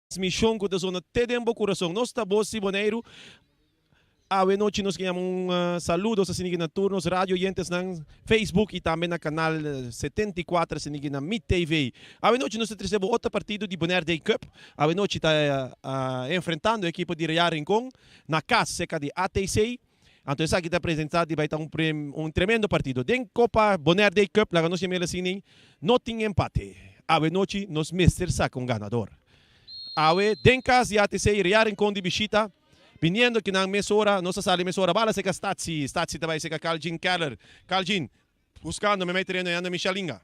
transmissão que está zona Tedembo Coração. Nós está bom Siboneiro. Awe noite nós queremos saludo sa sinigin na turnos radio yentes ng Facebook e também na canal 74 sinigin na Meet TV. Awe noite nós recebemos outro partido de Bonaire Day Cup. Awe noite está enfrentando a equipe de Real Rincón na casa seca de ATC. Então essa aqui está apresentado e vai estar um tremendo partido. Den Copa Bonaire Day Cup, lá nós chamamos assim, não tem empate. Awe noite nós mister saca ganador. Awe den casa de ATC Real Rincón de Bichita. Viniendo que nang mesora, no sa sali mesora, bala se ka Statsi tabay se ka Caljin Keller. Caljin, buscando, me mete reno yando Michelinga.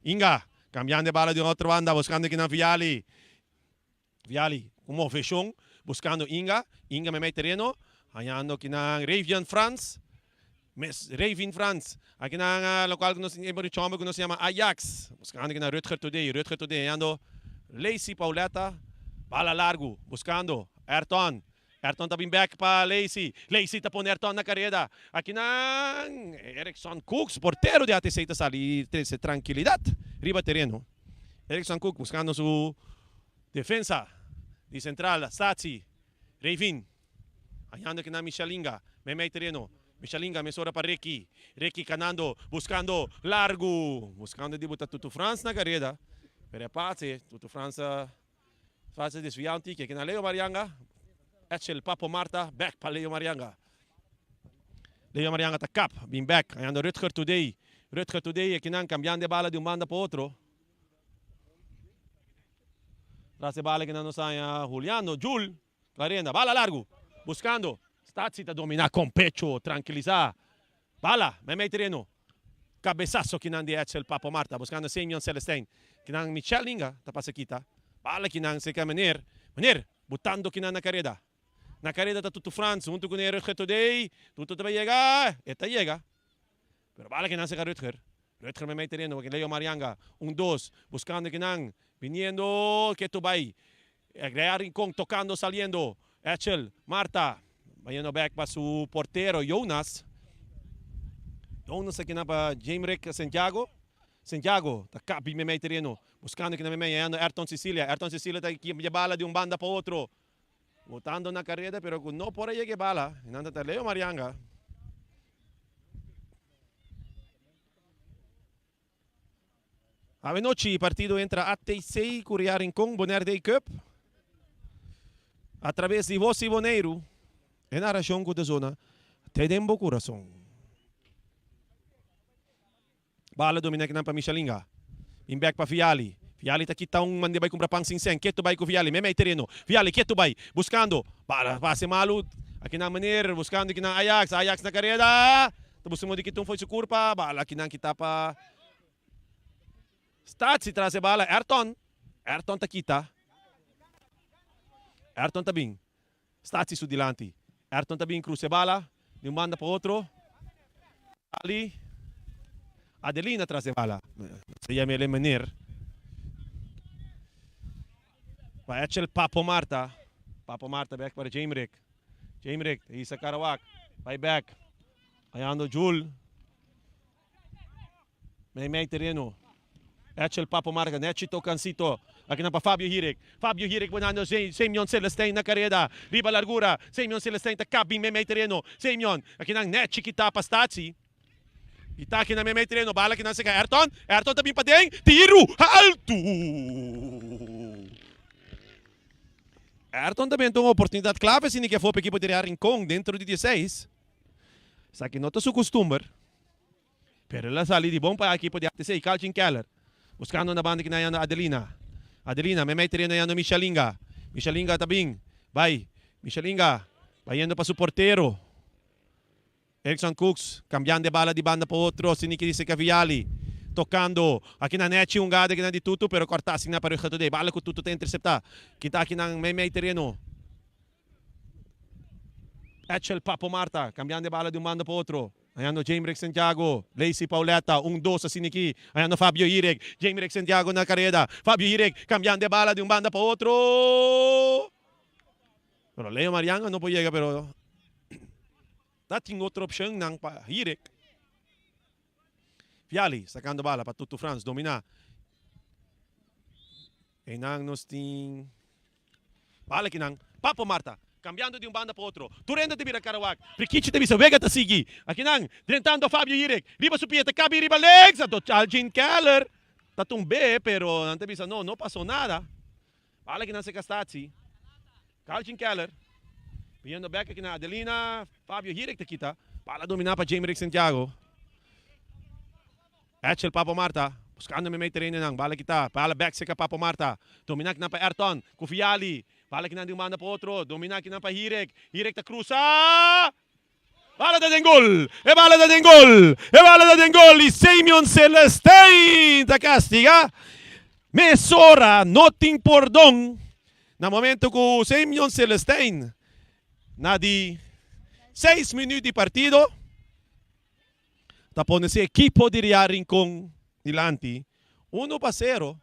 Inga, cambiando bala de outra banda, buscando que nang Viali. Viali, como fechong, buscando Inga me mete reno, ayando que nang Ravian France. Raven France, aqui na local que nós que nós chama Ajax, buscando que na Rutger Today, ayando Lacey Pauleta, bala largo, buscando Ayrton também back para Lacey. Lacey tá pondo Ayrton na carreira. Aqui na Erickson Cooks, porteiro de ATC está ali, tranquilidade. Riba terreno. Erickson Cook buscando sua defesa de central, Statsi, Raven. Ayando aqui na Michelinga, meio terreno. Michelinga, mesura para Ricky. Ricky canando, buscando largo. Buscando debutar Tutu France na carreira. Pero pase, Tutu France faz desviante, que aqui na Leo Marianga. Echel Papo Marta, back para Leo Marianga. Leo Marianga tá cap, bem back. Ayando Rutger Today. Rutger Today, aqui não, cambiando de bala de banda para outro. Traz de bala que não sai Juliano, Jul, Clarenda, bala largo. Buscando. Statsi tá dominar com pecho, tranquilizar. Bala, meio terreno. Cabeçaço que não de Echel Papo Marta, buscando Semyon Celestine. Que não Michelinga, tá passa aqui, tá? Bala que não se quer Menir, botando que não na carreira. Na carreira está Tutu France, junto com o Rutger Today, Tutu vai chegar, eta chega. Pero bala que não se quer Rutger. Rutger me mete terreno, que Leo Marianga, 2, buscando que não, viniendo, que tu vai. Real Rincón tocando, saliendo. Echel, Marta, vayendo back para su portero, Jonas. Jonas aqui na para Jamerick Santiago. Santiago, tá capi me mete terreno. Buscando que na meia, ayando Ayrton Cecilia. Ayrton Cecilia está aqui, bala de banda para outro. Botando na carreira, pero não por aí que bala. Nanda tá Leo Marianga. A noite, partido entra ATC Real Rincón Bonaire Day Cup. Através de Voz Siboneiro. E na região da zona Tedembo Coração. Bala domina aqui na para Michelinga. Back para Viali. Viali tá aqui tá mande vai comprar pang sinseng. Quieto vai com Viali, meio terreno. Viali quieto vai, buscando. Para passe malo. Aqui na maneira, buscando aqui na Ajax. Ajax na carreira. Tapos mo dikit foi su curpa. Bala aqui na kita pa. Statsi traz a bala. Ayrton tá kita. Ayrton tá bem. Statsi su dilante. Ayrton tá bem cruze bala. De manda para outro. Ali. Adelina traz a bala. Se chama ele Menir. Vai Echel Papo Marta. Papo Marta back para Jamerick. Jamerick, Isa Karawak. Vai back. Ayando Jul. Meio terreno. Echel Papo Marta. Nechito Cancito. Aqui na para Fabio Hirek. Fabio Hirek bonando Semyon Celestine na carreira. Riba largura. Semyon Celestine tá cabin meio terreno. Semyon. Aqui na Nechi kita pa Statsi. Ita aqui na meio terreno. Bala que não se cai. Ayrton. Ayrton também para dentro. Tiro. Alto. Ayrton também tem uma oportunidade clave se ninguém for para a equipe de Real Rincón dentro de 16. Isso aqui não é seu costume. Pero ela sali de bom para a equipe de ATC. Caljin Keller. Buscando na banda que na Adelina. Adelina, me mete na Michelinga. Michelinga também. Vai. Michelinga. Vai indo para seu porteiro. Erickson Cooks. Cambiando de bala de banda para outro. Siniki dice que Viali. Tocando, aqui na net um gado aqui na de Tutu, pero cortassem na para o Today. Bala que o Tutu tem interceptar. Kita aqui na meio terreno. Echel Papo Marta, cambiando de bala de banda para outro. Ayando Jamerick Santiago, Lacey Pauleta, 2 sa siniki. Ayando Fabio Hirek, Jamerick Santiago na carreira. Fabio Hirek, cambiando de bala de banda para outro. Pero Leo Marianga não pode chegar, pero dating outra opção ng Hirek. Viali, sacando bala para Tutu France, dominar. E nang nos ting Bala kinang Papo Marta. Cambiando de um banda para outro. Turenda de Bira Karawak. Prikichi de Bisa Vega Tasigi. Aqui não. Drentando Fábio Hirek. Riba Supieta Cabi Riba Legs. Ato Algin Keller. Tatung B, pero ante Bisa não passou nada. Bala que não se Castazzi. Algin Keller. Piando back aqui na Adelina. Fábio Hirek te kita. Bala dominar para Jamerick Santiago. Etchel Papo Marta. Buscando may terreno nang. Bala kita. Bala back sa Papo Marta. Dominar na pa Ayrton. Kufiali. Bala que não deu manda para outro, domina que não para Hirek, Hirek tá cruza, bala da gol, bala da gol, bala da gol, e Simeon Celestine tá castiga, Mesora, nothing pordon, na momento que o Simeon Celestine, na de 6 minutos de partido, tá pondo esse equipo de Rincon dilanti, 1-0,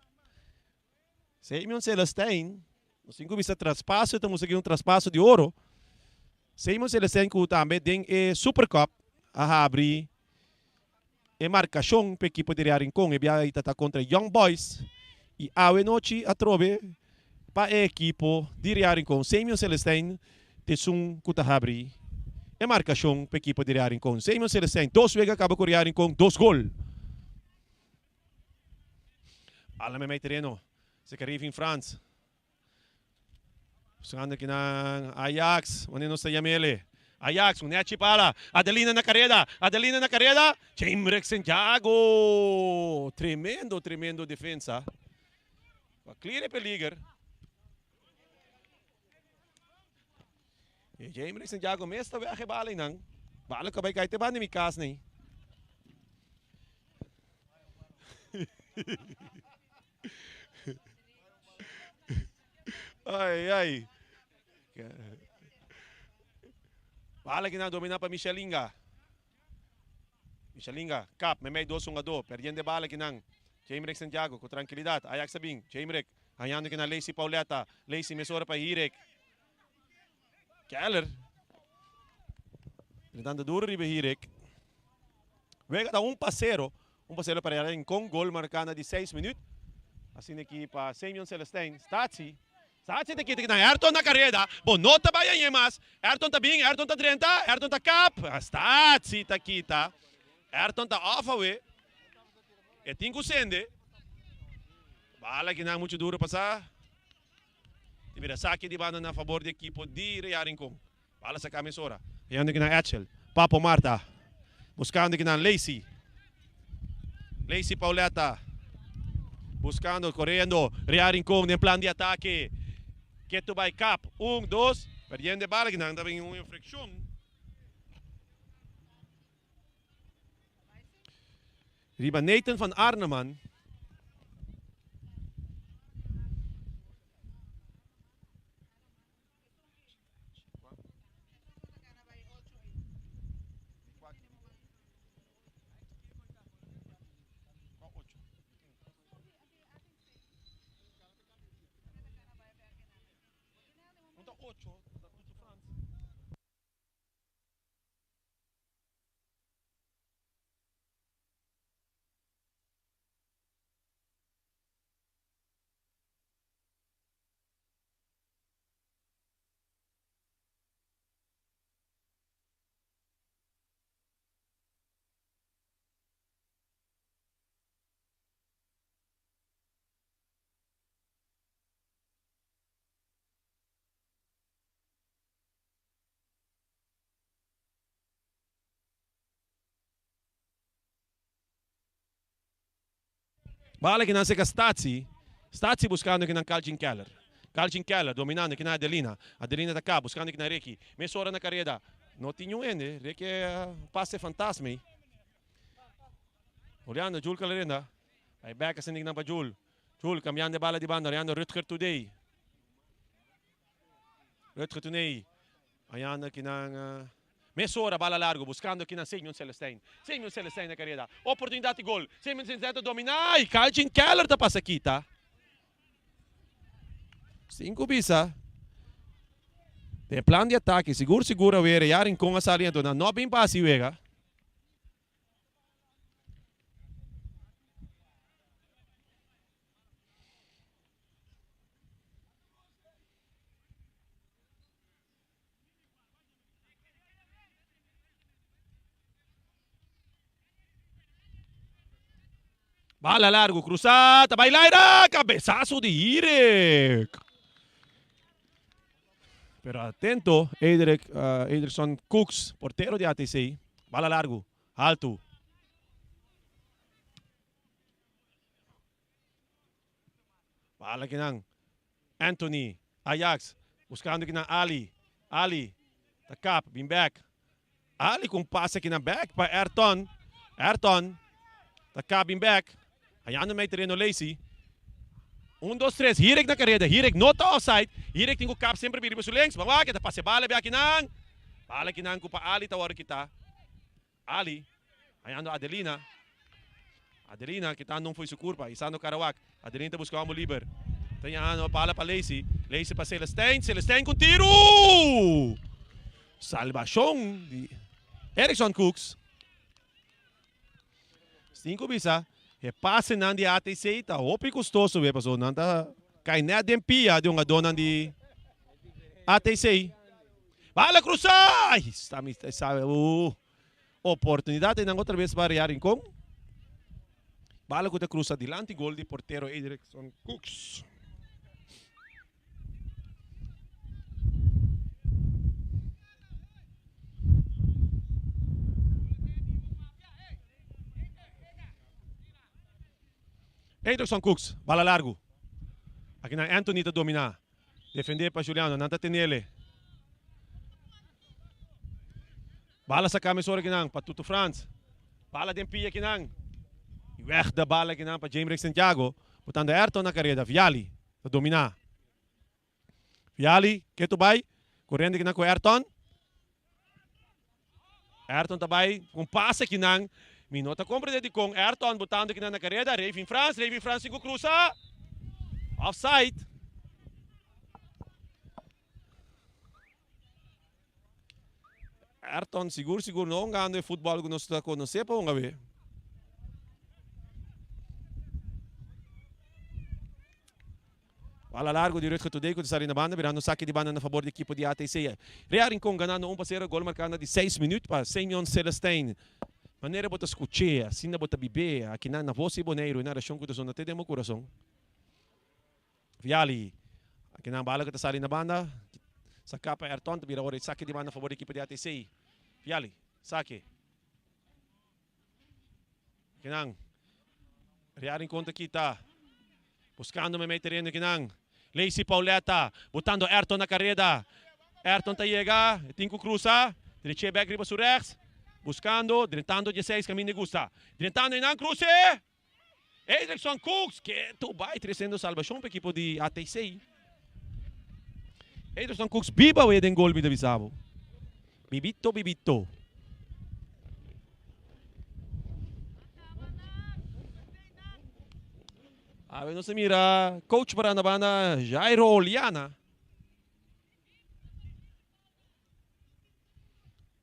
Simeon Celestine, no 5 bisa traspaso, estamos aqui traspaso de ouro. Seguimos Celestine que também tem Super Cup a abrir e marcação para a equipe de Rincon. E vai estar contra Young Boys. E a noite a trove para a equipe de Rincon. Seguimos Celestine te sum que abrir e marcação para a equipe de Rincon. Seguimos Celestine, 2 vezes acaba com Rincon, 2 gols. Alam may terreno. Se arriva em França. Buscando aqui na Ajax, onde não está Yamele. Ajax, Nechi para, Adelina na carreira, Jamerick Santiago. Tremendo defesa. Clear peligro. E Jamerick Santiago, mesta vai a bala nang. Bala ka ba kahit ba ni Mikas ni? Ai. Bala que não domina para Michelinga. Cap, may 2-1. Perdendo bala que não. Jamerick Santiago, com tranquilidade. Ajax sabing, Jamerick. Hayando que na Lacey Pauleta. Lacey Mesora para Hirek. Keller. Tentando duro riba Hirek. Vega da 1-0. 1-0 para Rincon. Gol marcado de 6 minutos. Assim aqui para Simeon Celestine. Stazzi te kita na Ayrton na carreira. Bonota ba yan yemas. Ayrton ta bing, Ayrton ta 30, Ayrton ta cap. Stazzi ta kita. Ayrton ta off away. E 5 sende. Bala que não muito duro passar. Tibira saque de banda na favor da equipe de Rincon. Bala sa camisora. Ayando que na Etchel. Papo Marta. Buscando que na Lacey Pauleta. Buscando, correndo. Rincon em plano de ataque. Keto by Cap. 1, 2. Perdendo bala que não também uma infração. Riba Nathan van Arneman. Bala que não se Stazzi. Stazzi buscando aqui na Calcin Keller. Calcin Keller dominando aqui na Adelina. Adelina da cá, buscando aqui na Reiki. Mesora na carreira. Não tinha um ende. Reiki passe fantasma. Olhando, Jul Calarenda. Aí back assim na para Jul. Jul cambiando de bala de banda. Olhando Rutger Today. Olhando aqui na... Mesora, bala largo, buscando aqui na Simeon Celestine. Simeon Celestine na carreira. Oportunidade de gol. Simeon Celestine domina. E Calcin Keller tá passa aqui, tá? 5 bisa. Tem plano de ataque. Seguro, a ver. Yarin com a saliendo. Na 9 passe, vega. Bala largo, cruzada, bailaira, cabezazo de Hirek. Pero atento, Ederson Cooks, portero de ATC. Bala largo, alto. Bala kinang Anthony, Ajax, buscando kinang Ali. Ali, takap, bin back. Ali kung passa aqui na back para Ayrton. Ayrton, takap, bin back. Ayan na may terreno Lacey. 1, 2, 3, Hirek na kareda. Hirek nota offside. Hirek tingko cap sempre biribo sulengs. Bawa kita pase bala biya kinang. Bala kinang ko pa Ali tawar kita. Ali. Ayan no Adelina. Adelina kita não foi sukurpa. Isa no Karawak. Adelina buscava mo liber. Tenha ano bala pa Lacey. Lacey pa Celestine. Celestine com tiro. Salvação de Erickson Cooks. 5 bisa. Repasse nan di ATC, tá opi custoso, pastor. Nanta kay na dempia de nga donan di ATC. Bala cruzar! Sabe, oportunidade ng outra vez para Rincon. Bala ko ta cruza dilante, gol di portero Erickson Cooks. Ederson Cooks, bala largo. Aqui na Anthony tá dominar. Defender para Juliano, não tá tenele. Bala sa camisora kinang para Tuto Franz. Bala din pia kinang. Weg da bala kinang para James Santiago. Botando Ayrton na carreira, Viali tá dominar. Viali, que tu vai? Correndo kinang com Ayrton. Ayrton tá vai com passe kinang. Minota compreende com Ayrton botando aqui na carreira, Raven France 5 cruza. Offside. Ayrton seguro não ganhando o futebol que nós estamos conhecendo para uma vez. Bala largo direito que tudei com o na banda, virando saque de banda na favor da equipe de ATC. Real Rincon ganhando 1-0, gol marcando de 6 minutos para Semyon Celestine. Maneira bota escutar, assim na bota beber, aqui na voz e boneiro, na região que zona até demo coração. Viali, aqui na bala que está saindo na banda, saca para Ayrton, vira hora de saque de banda a favor da equipe de ATC. Viali, saque. Aqui não, Real encontra aqui tá, buscando meio terreno aqui não. Lacey Pauleta, botando Ayrton na carreira. Ayrton tá chega, Tinko cruza, direita back riba Surex. Buscando, drentando 16, caminho de gusta. Drentando em cruce. Ederson Cooks, que tu vai trazendo salvação para a equipe de ATC. Ederson Cooks, biba o Eden gol, me avisava. Bibito. A ver, não se mira. Coach para a banda, Jairo Oliana.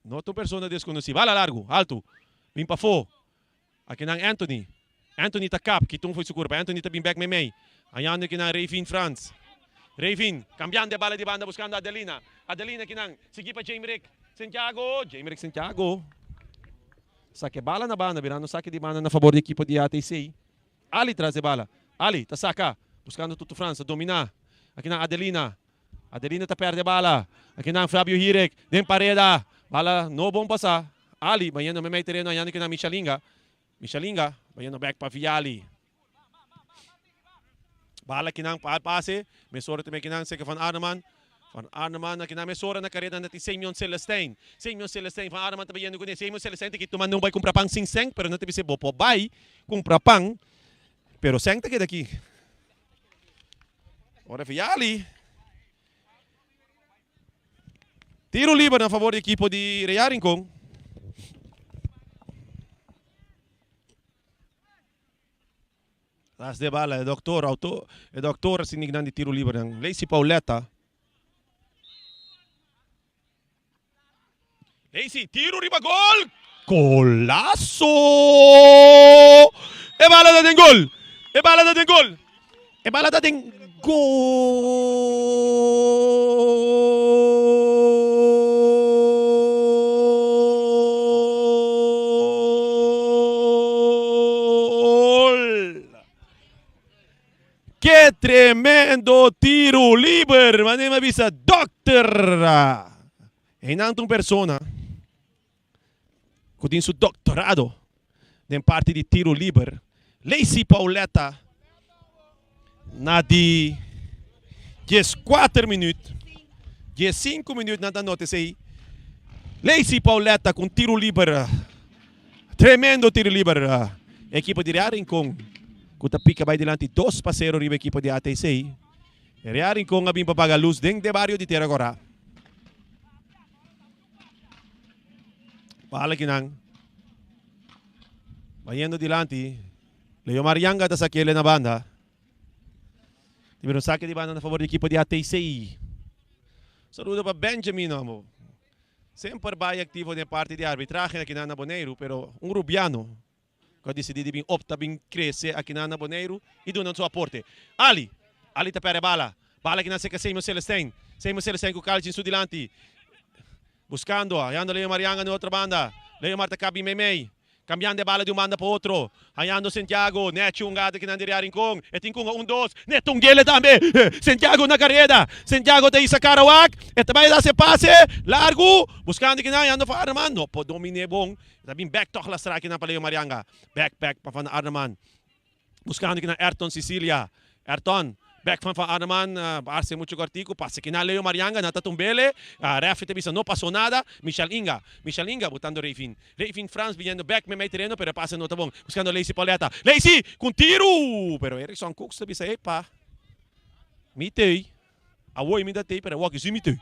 Nota persona desconhecida. Bala largo, alto. Limpa fo. Aqui na Anthony. Anthony tá cap, que foi seguro. Anthony tá bem back memei. Ayan aqui na Raven France. Raven, cambiando de bala de banda, buscando Adelina. Adelina aqui na, seguir para James Santiago. James Santiago. Saque bala na banda, virando saque de banda na favor da equipe de ATC. Ali traz de bala. Ali, tá saca. Buscando Tuto France, dominar. Aqui na Adelina. Adelina tá perde bala. Aqui na Fabio Hirek. Dem pareda. Bala, no bom passar. Ali, banhando may terreno, ayan que na Michalinga. Banhando back pa Viali. Bala kinang paase. Mesora também kinang seka Van Arneman. Van Arneman na kinang mesora na kareda natin Semyon Celestine. Van Arneman também yendo kunin. Semyon Celestine, que tuman não vai comprar pang sing-seng, pero natin bise bopo bay comprar pang. Pero seng ta daqui. Ora Viali. Tiro livre na favor da equipe de Real Rincon. Las de bala, o doutor sinignan de tiro livre ng Lacey Pauleta. Lacey, tiro riba, gol! Golazo! E bala na din gol! tremendo tiro liber. Manema bisa dokter. E nantong persona. Kudin su doktorado. Den parte di tiro liber. Lacey Pauleta. Na di 14 minutos. 15 minutos na notice aí. Lacey Pauleta com tiro liber. Tremendo tiro liber. Equipa de Rincon. Kuta pica vai delante 2-0 riba equipa de ATC. Rincon abim papaga luz dentro de barrio de Terra agora. Bala kinang. Vayendo delante. Leo Marianga ta sa kiele na banda. Tiveram saque de banda na favor da equipa de ATC. Saludo para Benjamin, amo. Sempre vai ativo na parte de arbitragem aqui na Boneiro, pero rubiano que decidiu bem opta bem crescer aqui na Boneiro e do não seu aporte. Ali tá pera bala que na seca Seymour Celestine com o Carlos em sudilante. Buscando, ayando Leo Marianga na outra banda. Leo Marta Cabi Memei. Cambiando de bala de um banda para outro. Ayando Santiago. Neto um gado que não diria Rincon. E Rincon 1-2. Neto um gele também. Santiago na carreira. Santiago de Isa Carawak. E também dá se passe. Largo. Buscando que não. Ayando para Arman. No, po domine bom. Também back toch lastra aqui na Leo Marianga. Back para Arman. Buscando que na Ayrton Sicilia. Ayrton. Back van Arman, hace mucho cortico, pase que na Leo Marianga, na Tatumbele, ref te visa, no pasó nada, Michel Inga botando Reifin Franz, viendo back, me terreno, pero pase no tabón, buscando Lacey Pauleta, Lacey, con tiro, pero Erickson Cooks te visa, epa, mitei, awoi mi datei, pero wak isi mitei.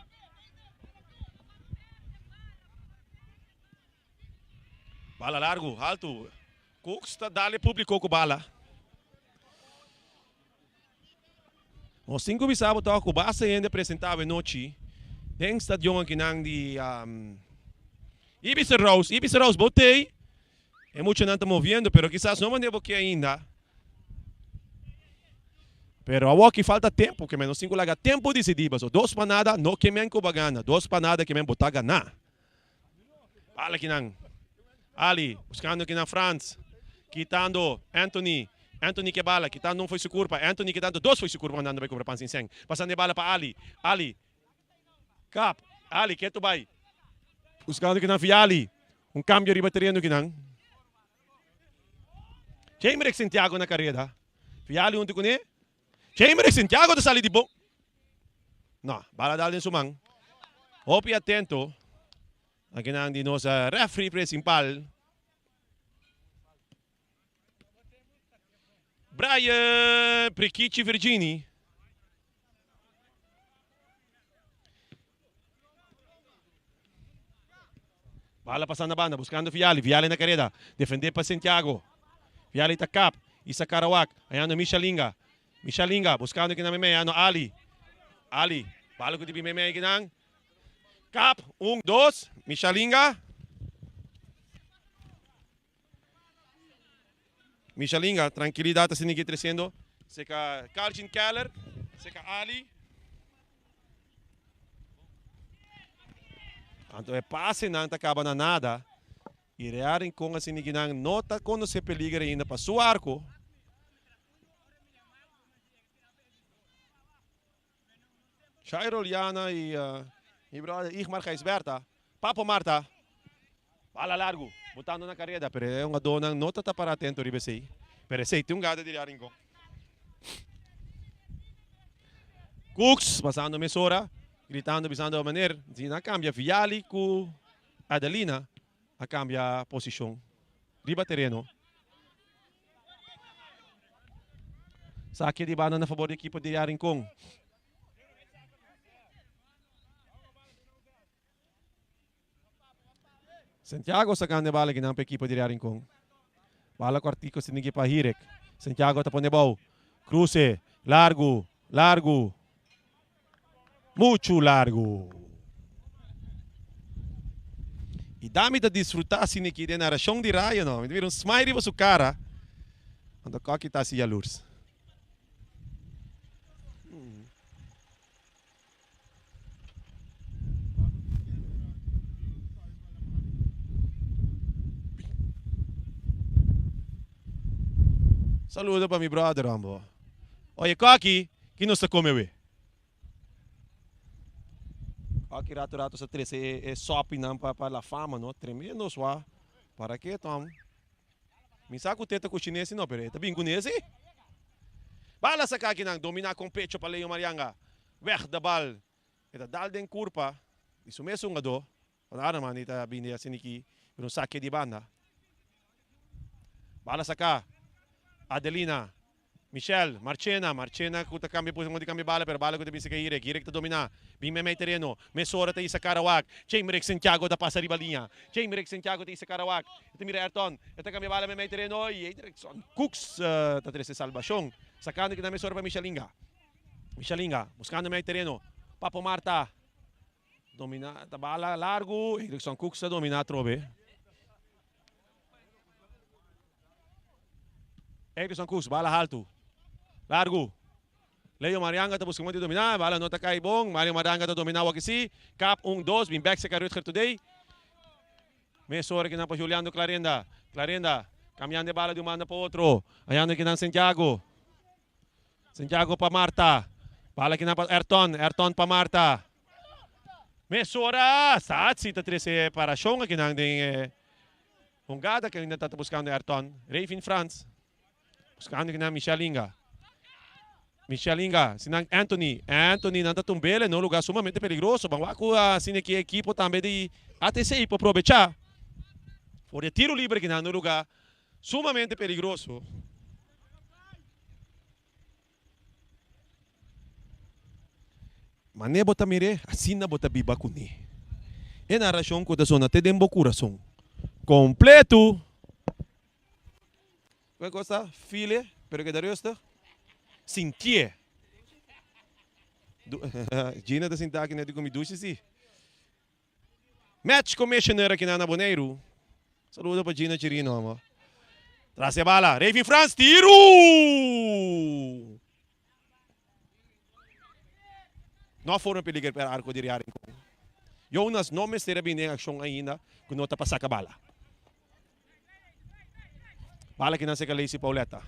Bala largo, alto, Cooks tá dale público com bala. Os 5 bisabo to ako base ainda apresentava noite dentro stadion aqui nang de Ibiza Rose botei é muito não está movendo, pero quizás não mandei aqui ainda. Pero a que falta tempo, que menos 5 laga tempo decidido, so 2 panada no que men ko bagana, 2 panada que men botar ganhar. Fala aqui nang Ali buscando aqui na France, quitando Anthony que bala, quitando um foi sua curva. Anthony quitando 2 foi sua curva, andando bem com o Pansin Seng. Passando de bala para Ali. Cap. Ali, que tu vai? Buscando que na Fiali. Cambio de bateria no que não. Chamber Santiago na carreira. Fiali onde conhe? Chamber Santiago da sali de bom. Não, bala dali em sumang. Opi atento. Aqui na di nossa referee principal. Brian Prikici Virgini. Bala passando na banda, buscando Fiali na carreira. Defender para Santiago. Fiali está cap. Isa Carawak. Ayano Michalinga, buscando aqui na Memei. Ayano Ali. Bala ko di Memei aqui nang. Cap. 1-2. Michalinga, tranquilidade, está sendo crescendo. Seca Carlin Keller, seca Ali. Então é passe, não acaba na nada. E rearem com a Siniginang nota quando se peligra ainda para o arco. Shairo Liana e brother Igmar Geisberta. Papo Marta. Bala largo. Botando na carreira, pero é uma dona nota tá para atento ribesei. Pero sei tem gado de Rincon. Cooks passando mesora, gritando bisando a maneira, dizendo cambia Fiali com Adelina, a cambia posição. Riba terreno. Saque de banda na favor da equipe de Rincon. Santiago sacando de bala que não para a equipe de Rincon. Bala quartico se ninguém para Hirek. Santiago tá pondo bom. Cruze, largo. Muito largo. E dá-me de desfrutar se ninguém de narração de raio, não. Me viram smile para sua cara. Quando coque tá se a luz. Saludo para meu brother, ambo. Oye, Kaki, que não está comendo? Kaki rato sa 13 é shopping não para a fama, não? Tremendo, sua. Para que, Tom? Me saco teta com chinês, não, pero tá bem com esse? Bala sa Kaki nang domina com pecho para Leo Marianga. Weg da bal. Ita dal den curpa. Isso mesmo nga do. Para man ita bini a siniki. Pero saque di banda. Bala sa ka. Adelina. Michelle, Marchena kuta cambia po di cambia bala pero bala ko tabi sa Irek ta domina. Bing may terreno, mesora ta isa Karawak. Chamerick Santiago da pasa ribalinha. Chamerick Santiago ta isa Karawak. Ito mira Ayrton, ito cambia bala may terreno e Ederson Cooks ta tres salvación. Sacando que na mesora pa Michelinga, buscando may terreno. Papo Marta. Domina ta bala largo, Ederson Cooks ta domina trobe. Ederson Cooks, bala alto. Largo. Leo Marianga tapos kung dominar, bala nota kay Bong, Mario Marianga to dominar wakisi. Cap 1-2, been back sa Rutger today. May sorry que na pa Juliano Clarenda. Cambiando de bala de um manda para outro. Ayano que na Santiago. Santiago pa Marta. Bala que na pa Ayrton pa Marta. Mesora, satsi ta 13 para Shonga que nang ding Hungada que ainda tá buscando Ayrton. Raven France. Buscando que na Michelinga, sinang Anthony nanta tumbele no lugar sumamente perigoso. Bang waku sine que equipo também de ATC para aproveitar. For de tiro livre que no lugar sumamente perigoso. Mané bota mire, assina bota biba kuni. E na razão que da zona te dembo coração. Completo. Qual coisa? Filha, pero que dario está? Sintie. Gina da Sinta que não é de comiduche, sim. Match commissioner aqui na Boneiro. Saludo para Gina Chirino, amor. Traz a bala. Raven France, tiro! Não foram peligrar para arco de Riarin. Jonas não me será bem em ação ainda, que não está passando a bala. Bala que não se calei Pauleta.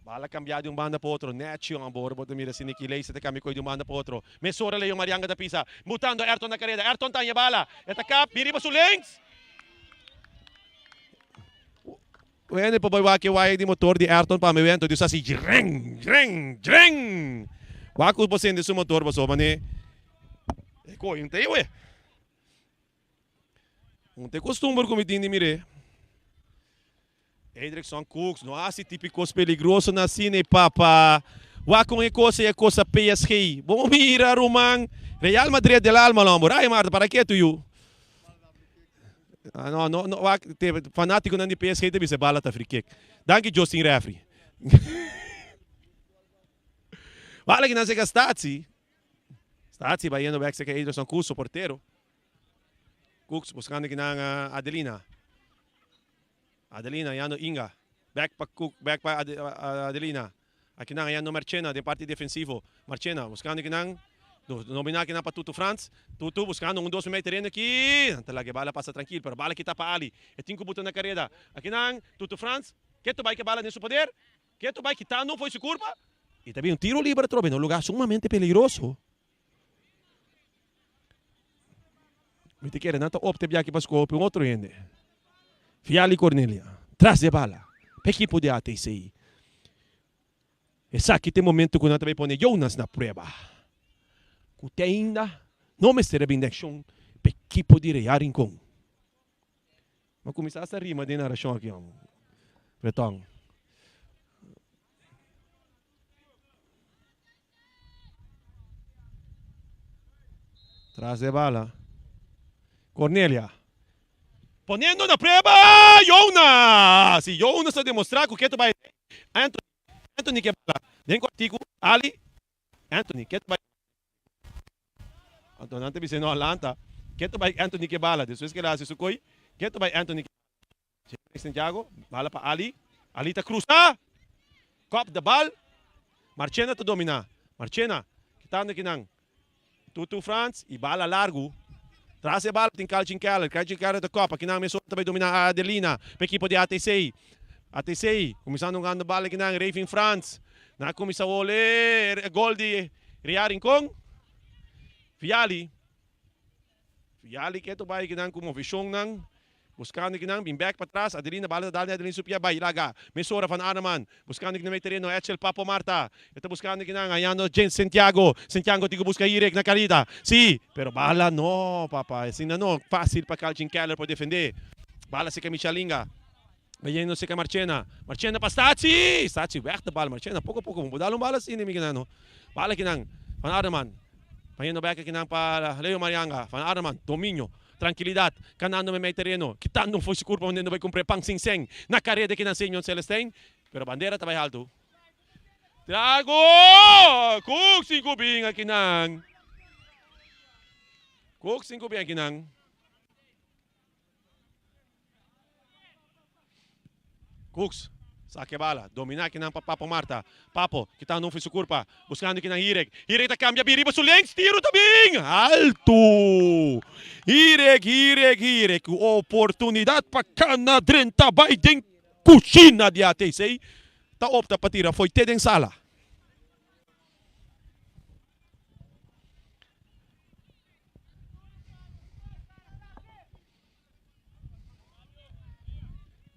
Bala cambiado de um banda para outro. Netio ang bora bota mira sinikilay sa kami ko de um banda para outro. Mesora Leo Marianga da pisa. Mutando Ayrton na carrera. Ayrton tanya bala. Eta cap, biri pa sulings. Bueno, pa boy waki wai di motor di Ayrton pa mewento di sa si jreng. Waku po sende su motor ba so mane. Eko yung tayo eh. Não tem costume comitinho de mire. Ederson Cooks, não há esse típicos peligroso na cine, papa. Wakong é coisa PSG. Bom mira, Roman. Real Madrid del alma, não, Ai, Marta, para que tu you? Não, fanático não de PSG, deve ser bala, tá free kick. Danke, Justin Referee. Vale que não se gastasse. Stazzi, vai indo back, se que Ederson Cooks, o porteiro. Cooks, buscando que na Adelina. Adelina, Yano Inga. Back pa Adelina. Aqui na Yano Marchena, de parte defensivo. Marchena, buscando que não. Nominar que na para Tutu France. Tutu buscando 2 metros terreno aqui. Talaga bala passa tranquilo, pero bala kita pa Ali. É 5 botão na carreira. Aqui não, Tutu France. Que tu vai que bala nesse poder? Que tu vai que tá não foi se curva? E também tiro livre trobe, no lugar sumamente peligroso. Me te quer, não tá opte aqui para scope, outro ende. Fiali Cornelia, traz de bala, para equipo de ATC. E sa que tem momento que nós também põe Jonas na prova. Que ainda não me será bem action para equipo de Rincon. Mas começar essa rima de narração aqui, Pretão. Traz de bala, Cornelia. Ponendo na prueba, Jonas! E Jonas a demonstrar que o que tu vai... Anthony que bala. Dentro do artigo, Ali. Anthony, que tu vai... Então, não te dizendo Atlanta. Que tu vai Anthony que bala. Depois que lá se sucoi. Que tu vai Anthony que bala. Santiago, bala para Ali. Ali tá cruza. Cop da bal. Marchena te domina. Marchena, que tá aqui não. Tutu France e bala largo. Traz a bala, tem Calcin Keller da Copa, que não me solta vai dominar a Adelina, para a equipe de ATC. ATC, começando a bala que não, Raving France. Na começa a olhar, gol de Riarin com Fiali. Fiali que tu vai que não, como visão não. Buscando que não, bem back para trás, Adelina, bala da Adelina Supia, vai, ilaga. Mesora van Arman, buscando que não vai terreno, Echel Papo Marta. Ito buscando que não, ayano James Santiago. Santiago tigo busca Irek na carita. Sí, pero bala no, papa. Assim não, fácil para Calcin Keller para defender. Bala se que Michalinga. Vayendo se que Marchena. Marchena para Staci. Staci, weg de bal. Marchena, pouco a pouco. Mudalo bala si ni Miginano. Bala que não, Van Arman. Vayendo back que não para Leo Marianga. Van Arman, domínio. Tranquilidade, canando me terreno, quitando foi se curva onde vai cumprir pang sing sing na carrera que não senhor Celestine, pero bandeira tá alto. Trago! Cook 5 bing aqui não. Cook 5 bing aqui não. Cooks, saque bala, dominar aqui não para Papo Marta. Papo, quitando foi se curva, buscando aqui na Hirek. Hirek tá cambia biriba sulens, tiro também. Alto! Hirek, oportunidade para Canadrenta Biden, cucina de ATC. Tá opta para tirar, foi Teden Sala.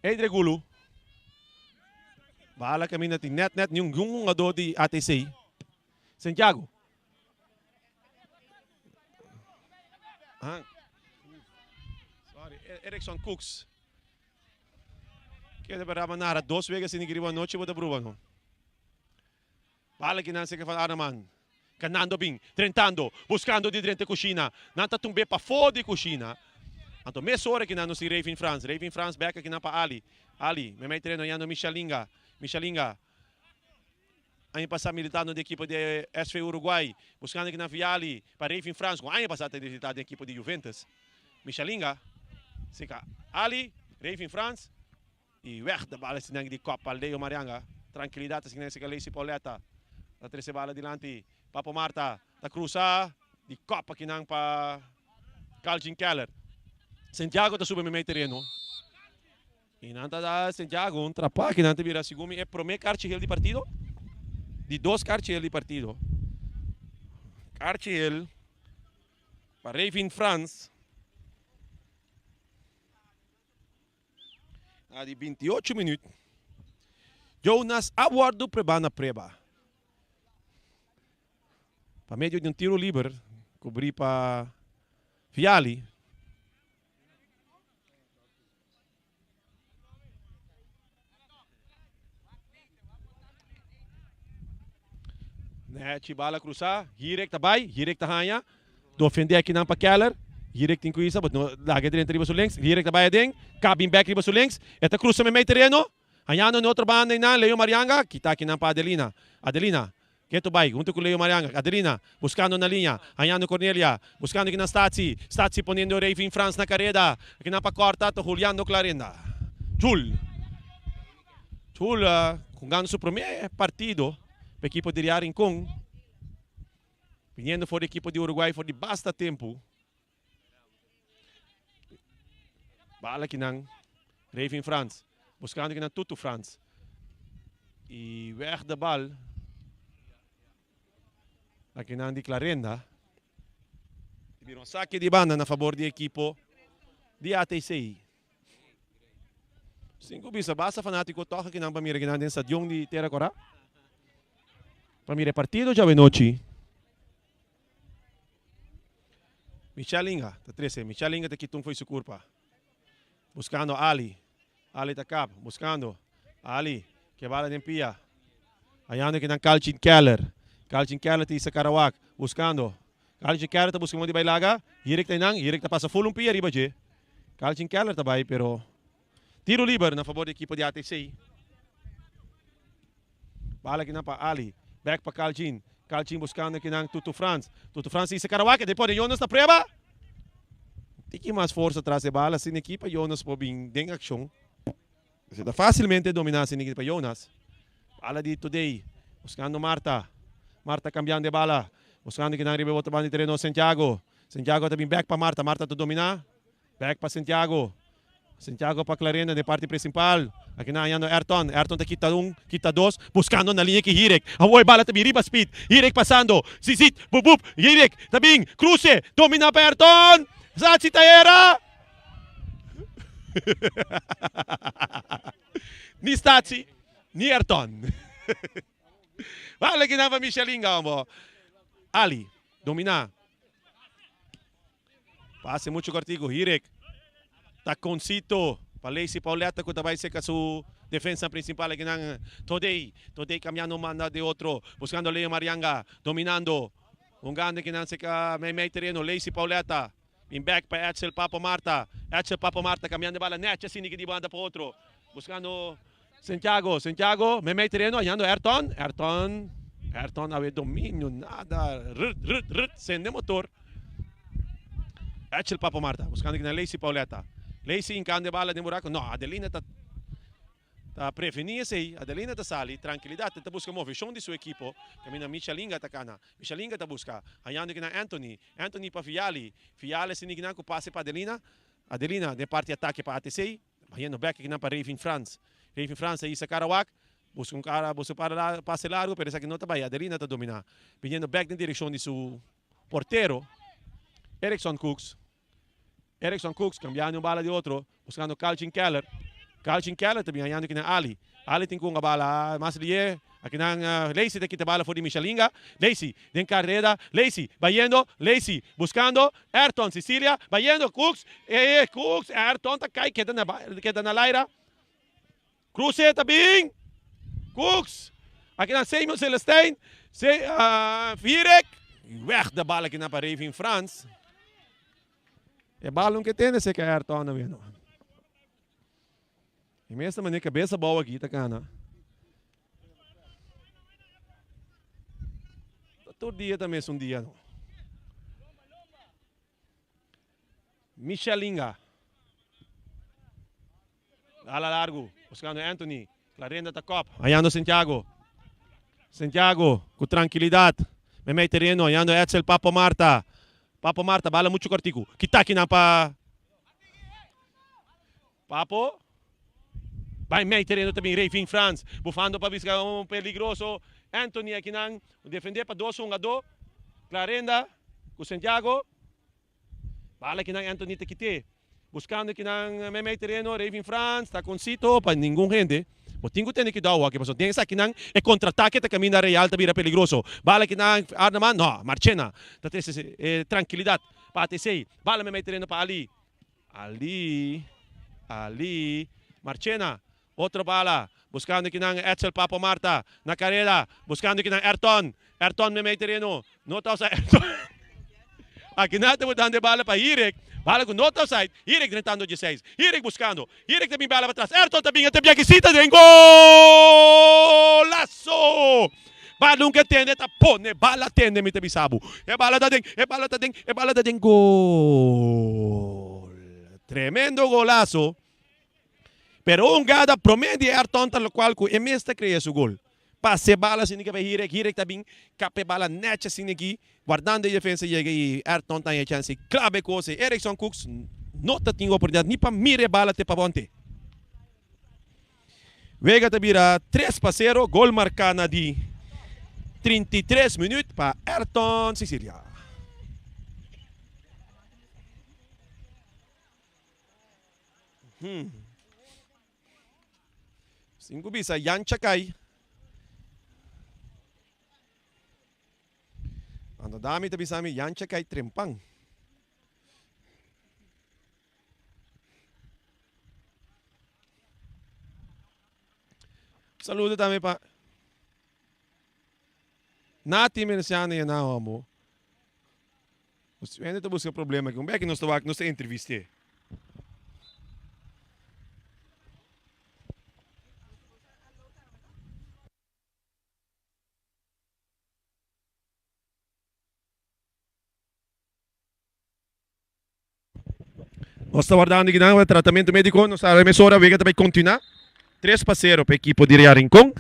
Edregulo. Bala kami natin net yung ado di ATC. Santiago. Ah. Sorry, Erickson Cooks. Kaya para manara, 2 vezes sinigiriwan noche mo da bruwan. Bala kinansi ka van Arman. Canando bing, trentando, buscando di drente cucina. Nanta tumbe pa fo di cucina. Anto mesora kinano si Raving France. Raving France back kinan pa Ali. Ali, may treno yan no Michalinga. Aí passar militando da equipe de SV Uruguai, buscando aqui na Viali para Raving France, com aí passar da equipe de Juventus. Michalinga, fica Ali, Raving France, e weg da bala sinang de Copa Leo Marianga. Tranquilidade sinang se Calesi Pauleta. Da 13 bala dilante, Papo Marta, da Cruza, de Copa que não para Calcin Keller. Santiago da sube me terreno. E nanta da Santiago, um trapá que nanta vira segundo é promê cartihel de partido. De 2 cartihel de partido. Cartihel para Raving France. A de 28 minutos. Jonas Aguardo prebana preba. Para meio de tiro livre, cobrir para Fiali. Bala cruzar, Hirek tabay, Hirek tahanya, defender aqui não para Keller, Hirek tem coisa, mas lagi dentro riba sulings, Hirek tabay ding, cabin back riba sulings, esta cruza me meio terreno, hayano no outra banda na Leo Marianga, kita aqui não para Adelina, Adelina, que tu vai, junto com Leo Marianga, Adelina, buscando na linha, hayano Cornelia, buscando aqui na Staci, Staci ponendo Raving France na carrera, aqui não para corta, to Juliano Clarenda, Jul, com ganho seu primeiro partido. A equipe de Rincon, vindo for a equipe de Uruguai for de basta tempo. Bala que não, Raving France, buscando que não tudo France. E weg da bal, aqui não de Clarenda. Tiveram saque de banda na favor da equipe de ATC. 5 bisa, basta fanático toca que não para mirar que não tem stadion de Terra Corá. Para mi repartido ya noche. Michalinga, da 13. Michalinga da Kitong foi su curpa. Buscando Ali. Ali da cap, buscando. Ali, que bala de pia. Ayano que não Calcin Keller. Calcin Keller ti sa Karawak. Buscando. Calcin Keller ta buscando de bailaga. Hirek ta nang, Hirek ta passa full pia riba je. Calcin Keller ta bay, pero tiro liber na favor da equipe de ATC. Bala que não para Ali. Back para Calcin. Calcin buscando aqui na Tutu France. Tutu France e Karawak. Depois de Jonas na preba. Tiki mais força atrás da bala. Sin equipa Jonas po bing deng action. Está facilmente dominar sin equipa Jonas. Bala di today. Buscando Marta. Marta cambiando de bala. Buscando aqui na rebote banda de terreno Santiago. Santiago também back para Marta. Marta to dominar. Back para Santiago. Santiago pa Clarena de parte principal. Aqui na Ayano Ayrton. Ayrton tá kita kita dos. Buscando na linha que Hirek. Awoy, bala tabi, riba speed. Hirek passando. Zizit, bubup. Hirek, tabing. Cruce. Domina pa Ayrton. Zachi Tayera. Ni Staci, ni Ayrton. Vale que nava Michelinga mo. Ali, domina. Passe muito cortigo, Hirek. Taconcito. Palesi Pauleta que também se caso defensa principal aqui ng Today caminhando manda de outro. Buscando Leo Marianga, dominando. Ungando que não se ka may terreno, Lacy Pauleta. In back pa Etzel Papo Marta. Etzel Papo Marta caminhando bala net, assim que banda para outro. Buscando Santiago, may terreno, ayando Ayrton ave domínio, nada. Sende motor. Etzel Papo Marta, buscando que na Lacy Pauleta. Lacy encande bala de buraco. No, Adelina tá prevenir-se. Adelina tá sali, tranquilidade. Tá busca movição de sua equipo. Camina Michelinga tá cana. Michelinga tá busca. Ayando que na Anthony para Fiali. Fiali sinignan ko passe para Adelina. Adelina de parte ataque para ATC. Ayando back que na para Raving France. Raving France aí sa Karawak. Busca cara, busca para passe largo, pero essa que não tá bem. Adelina tá dominar. Vindo back na direção de seu porteiro. Erickson Cooks, cambiando bala de outro, buscando Calcin Keller também ganhando aqui na Ali tem com a bala, mas ali aqui na Lacy tem que ter bala for de Michelinga, Lacy, tem carreira, Lacy, buscando, Ayrton, Sicilia, vaindo, Cooks, Ayrton tá cai, queda na laira, Cruze também, Cooks, aqui na Seymour Celestine, Virek, weg de bala aqui na parede em France. É balão que tem esse que é Ayrton na vendo. E mesmo maneira cabeça boa aqui tá cana. Todo dia também é um dia. Não. Michelinga. Ala largo, buscando Anthony. Clarenda tá cop. Ayando Santiago, com tranquilidade. Me terreno, ayando Etzel Papo Marta, bala muito cortico. Kita aqui na pa. Papo. Vai meio terreno também, Raving France. Bufando para buscar peligroso. Anthony aqui nang. Defender para 2-1-2. Clarenda, com Santiago. Bala aqui nang Anthony Tequite. Buscando aqui nang meio terreno, Raving France. Está com Cito, para ninguém rende. O tingo tem que dar o que passou. Tem essa aqui nang é contra-ataque, tá caminho real, tá vira peligroso. Bala aqui nang Arnaman, não, Marchena. Tá tendo tranquilidade para ATC. Bala meio terreno para Ali, Marchena. Outra bala, buscando aqui nang Etzel Papo Marta. Na carreira, buscando aqui nang Ayrton meio terreno. Nota sa Ayrton. Aqui nada mudando bala para Hirek. Bala com nota outside. Hirek tentando de 6. Hirek buscando. Hirek também bala para trás. Ayrton também aqui cita de golaço. Balão que tem, tá pone, bala tem, me tabi sabo. É bala da deng, gol. Tremendo golaço. Pero gada promedio Ayrton tal qual que é mesmo cria seu gol. Passe bala sin que Hirek também cape bala net sin aqui. Guardando a defesa e Ayrton tem a chance. Clave coisa. Erickson Cooks não tem oportunidade nem para mire bala te para bonte. Vega tabira 3-0, gol marcado de 33 minutos para Ayrton Sicilia. Cinco bisa Yan Chakay. Ang dami tabi sa amin, Yan Chakay Trempang. Saludo também para Nati mensiana yan na mo. Ainda tá buscando problema aqui. Como é que nós estamos entrevistando? Nós estamos guardando aqui o tratamento médico. Nossa emissora vai também continuar. 3-0 para a equipe de Ria Rincon.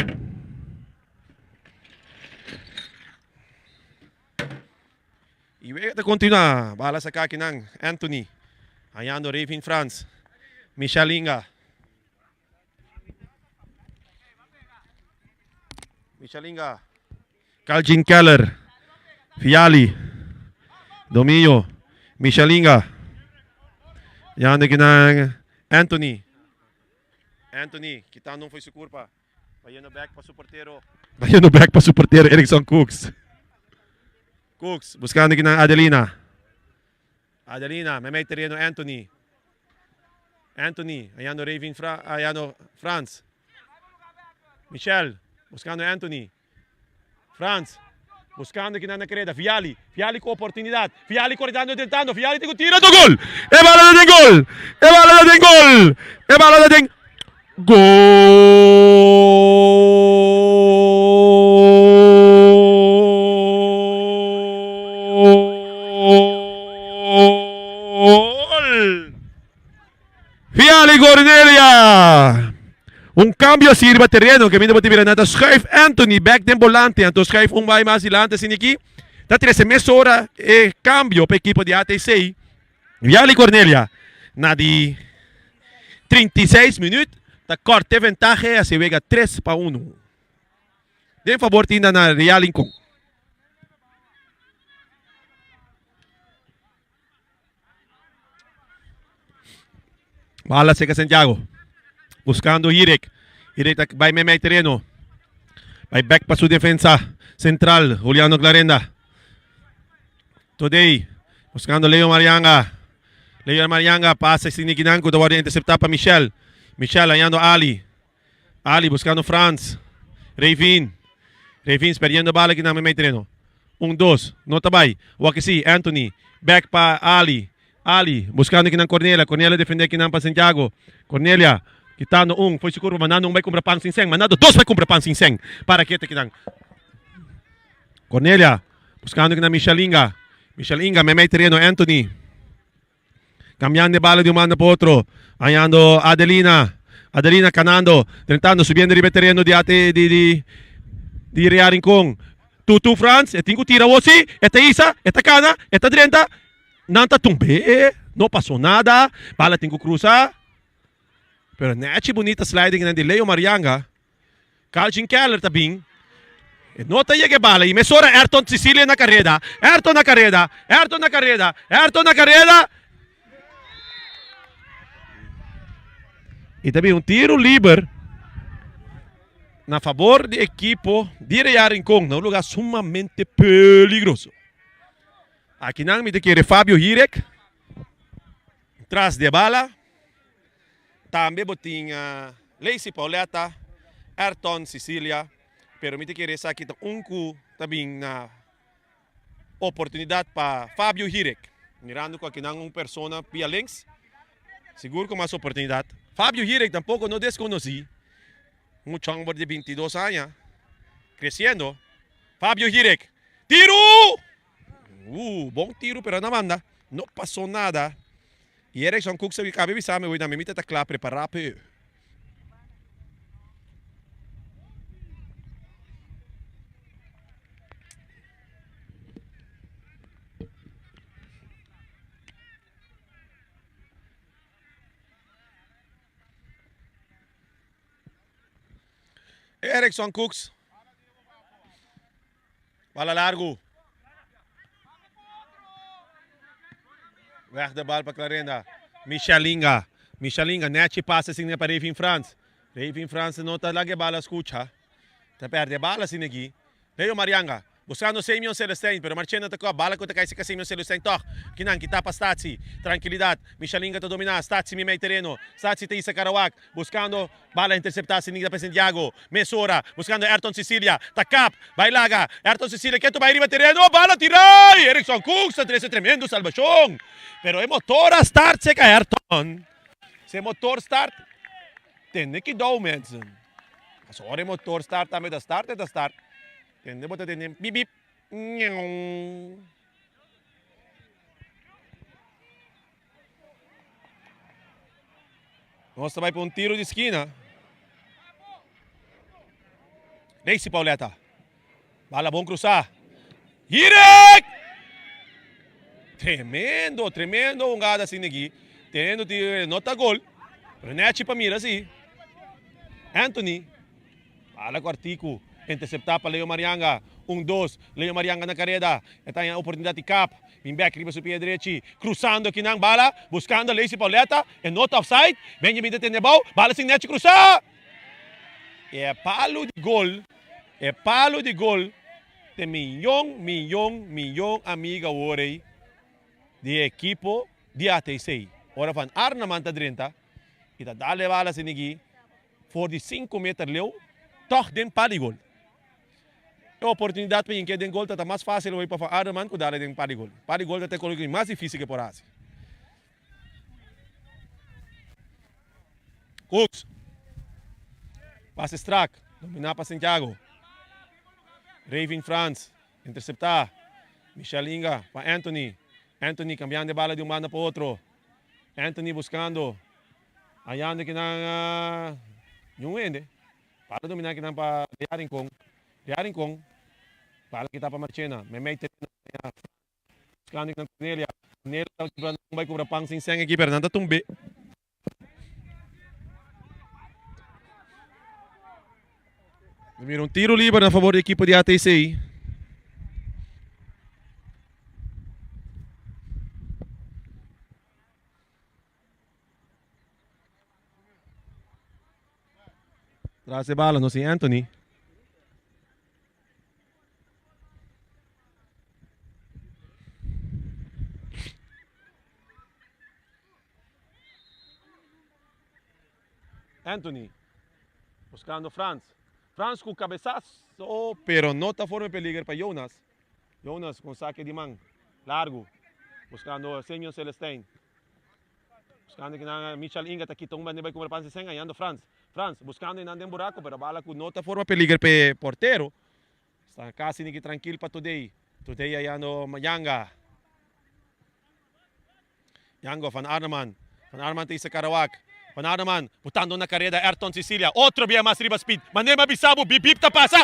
E vai continuar. Bala sa kaki ng Anthony. Ayando Raving France. Michalinga. Michalinga. Calgin Keller. Fiali. Domio. Michalinga. Yan na ginang Anthony. Anthony, kita nung foi sa kurpa. Bayano back pa suportero. Bayano back pa suportero Erickson Cooks. Cooks, buscando ginang Adelina. Adelina, may terreno Anthony. Anthony, ayano Franz. Michel, buscando Anthony. Franz, buscando ginang Creda. Fiali com oportunidade. Fiali cortando, tentando. Fiali tem tiro do gol. É bala de gol. É bala de gol. É bala de gol! Fiali Cornelia! Un cambio sirve terreno que viene por tirar schrijf Anthony back den volante en schrijf vai mais adelante sin aqui. Da 13 mezz'ora e cambio per equipo di ATC. Fiali Cornelia na di 36 minutos. Da corte ventaja se vega 3-1. Den favor tinda na Real Incon. Bala seca Santiago. Buscando Hirek. Hirek vai meio terreno. Vai back para sua defensa central. Juliano Clarenda. Today. Buscando Leo Marianga. Leo Marianga passa sin Nikinanko. Da guardia interceptar para Michel. Michel hallando Ali. Ali buscando Franz. Revin perdendo bala aqui na meio terreno. 1-2. Nota vai. Wakisi. Anthony. Back para Ali. Ali buscando aqui na Cornelia. Cornelia defender aqui na para Santiago. Cornelia. Quitando foi seguro. Mandando vai comprar pan sinseng. Mandando dois vai comprar pan sinseng. Para que aqui na Cornelia. Buscando aqui na Michalinga. Michalinga meio terreno. Anthony. Cambiando de bala de um mano para outro. Hallando Adelina. Adelina canando. Tentando, subindo de terreno de Real Rincón. Tu Franz. E tingo tira você. Esta Isa. Esta cana. Esta 30. Nanta tumbe. Não passou nada. Bala tingo cruzar. Pero nete bonita sliding de Leo Marianga. Calgin Keller também. Nota aí que bala. E mesora Ayrton Sicilia na carreira. Ayrton na carreira. E também tiro livre na favor do equipo de Real Rincón, num lugar sumamente peligroso. Aqui não me quer Fábio Hirek, traz de bala. Também botinha Lacey Pauleta, Ayrton Sicilia, pero me quer essa aqui cu também na oportunidade para Fábio Hirek. Mirando com aqui não persona via links, seguro com mais oportunidade. Fábio Hirek tampoco no desconocí. Un chombo de 22 años. Creciendo. Fábio Hirek. ¡Tiro! Bom tiro, pero na banda. No pasó nada. Y Erickson Cook se cabe avisarme, voy a me está claro, preparar. Erickson Cooks. Bala largo. Weg de bal para Clarenda. Michalinga. Nete passa assim para Revin Franz. Revin Franz não está lá que bala escucha. Está perde bala assim aqui. Leo Marianga. Buscando Simeon Celestine, pero marchando ta ko, bala ko ta kay si Simeon Celestine tok. Kinang kita pa Stazzi, tranquilidad. Michalinga ta domina, Stazzi mi may terreno. Stazzi ta isa Karawak, buscando bala interceptar si Nigda Santiago. Mesora, buscando Ayrton Sicilia, takap, bailaga. Ayrton Sicilia que tu vai riba terreno, bala tirai. Erickson Cooks ta tremendo salvación. Pero el motor a start se ka Ayrton. Se motor start, tende que do mensen. Sorry motor start, ta da start. Tende bota tende bip bip. Nossa, vai para um tiro de esquina. Lacey Pauleta. Bala bom cruzar. Hirek! Tremendo jogada assim aqui. Tendo nota gol. Pero Nechi pa mira si Anthony. Pala ko Artico. Interceptar para Leo Marianga. 1-2. Leo Marianga na carrera. Esta é a oportunidade de Cap. Winback, riba sa pia direchi. Cruzando aqui na bala. Buscando Lacey Pauleta. É not offside. Benjamin de Tenebau. Bala sem Nechi cruzar. É palo de gol. É palo de gol. Tem milhão amiga orei de equipo de ATC. Ora van Arnaman ta 30. Ita dale bala sinigi. 45 meter leu. Toch den paligol. A oportunidade para quem den gol está mais fácil hoje para Arnaman que dale den paligol. Paligol está colocando mais difícil que por assim. Cooks. Passe Strack. Dominar para Santiago. Raven France. Interceptar. Michel Inga para Anthony. Anthony cambiando de bala de um banda para outro. Anthony buscando. Ayando que não yung ende. Para dominar que não para Riarin Kong. Para kita para Marchena. May buscando que não Cornelia. Cornelia não vai cobrar pang sing seng aqui Fernanda tumbe. Vira tiro livre a favor da equipe de ATC. Traz a bala no si Anthony. Anthony. Buscando Franz. Franz com cabeçaço, pero não está fora de peligro para Jonas. Jonas com saque de mão, largo, buscando Semyon Celestine. Buscando que Michel Inga está aqui, tumba de vai comer pança sem ganhando Franz. Franz, buscando em andem buraco, pero bala com não está fora de peligro para porteiro. Está quase nem tranquilo para Today. Today ayando Yanga. Yanga van Arneman. Van Arneman tem Karawak. Van Arneman, botando na carreira Ayrton Cecilia. Outro via mais riba speed. Manema Bissabo, bip tá passa.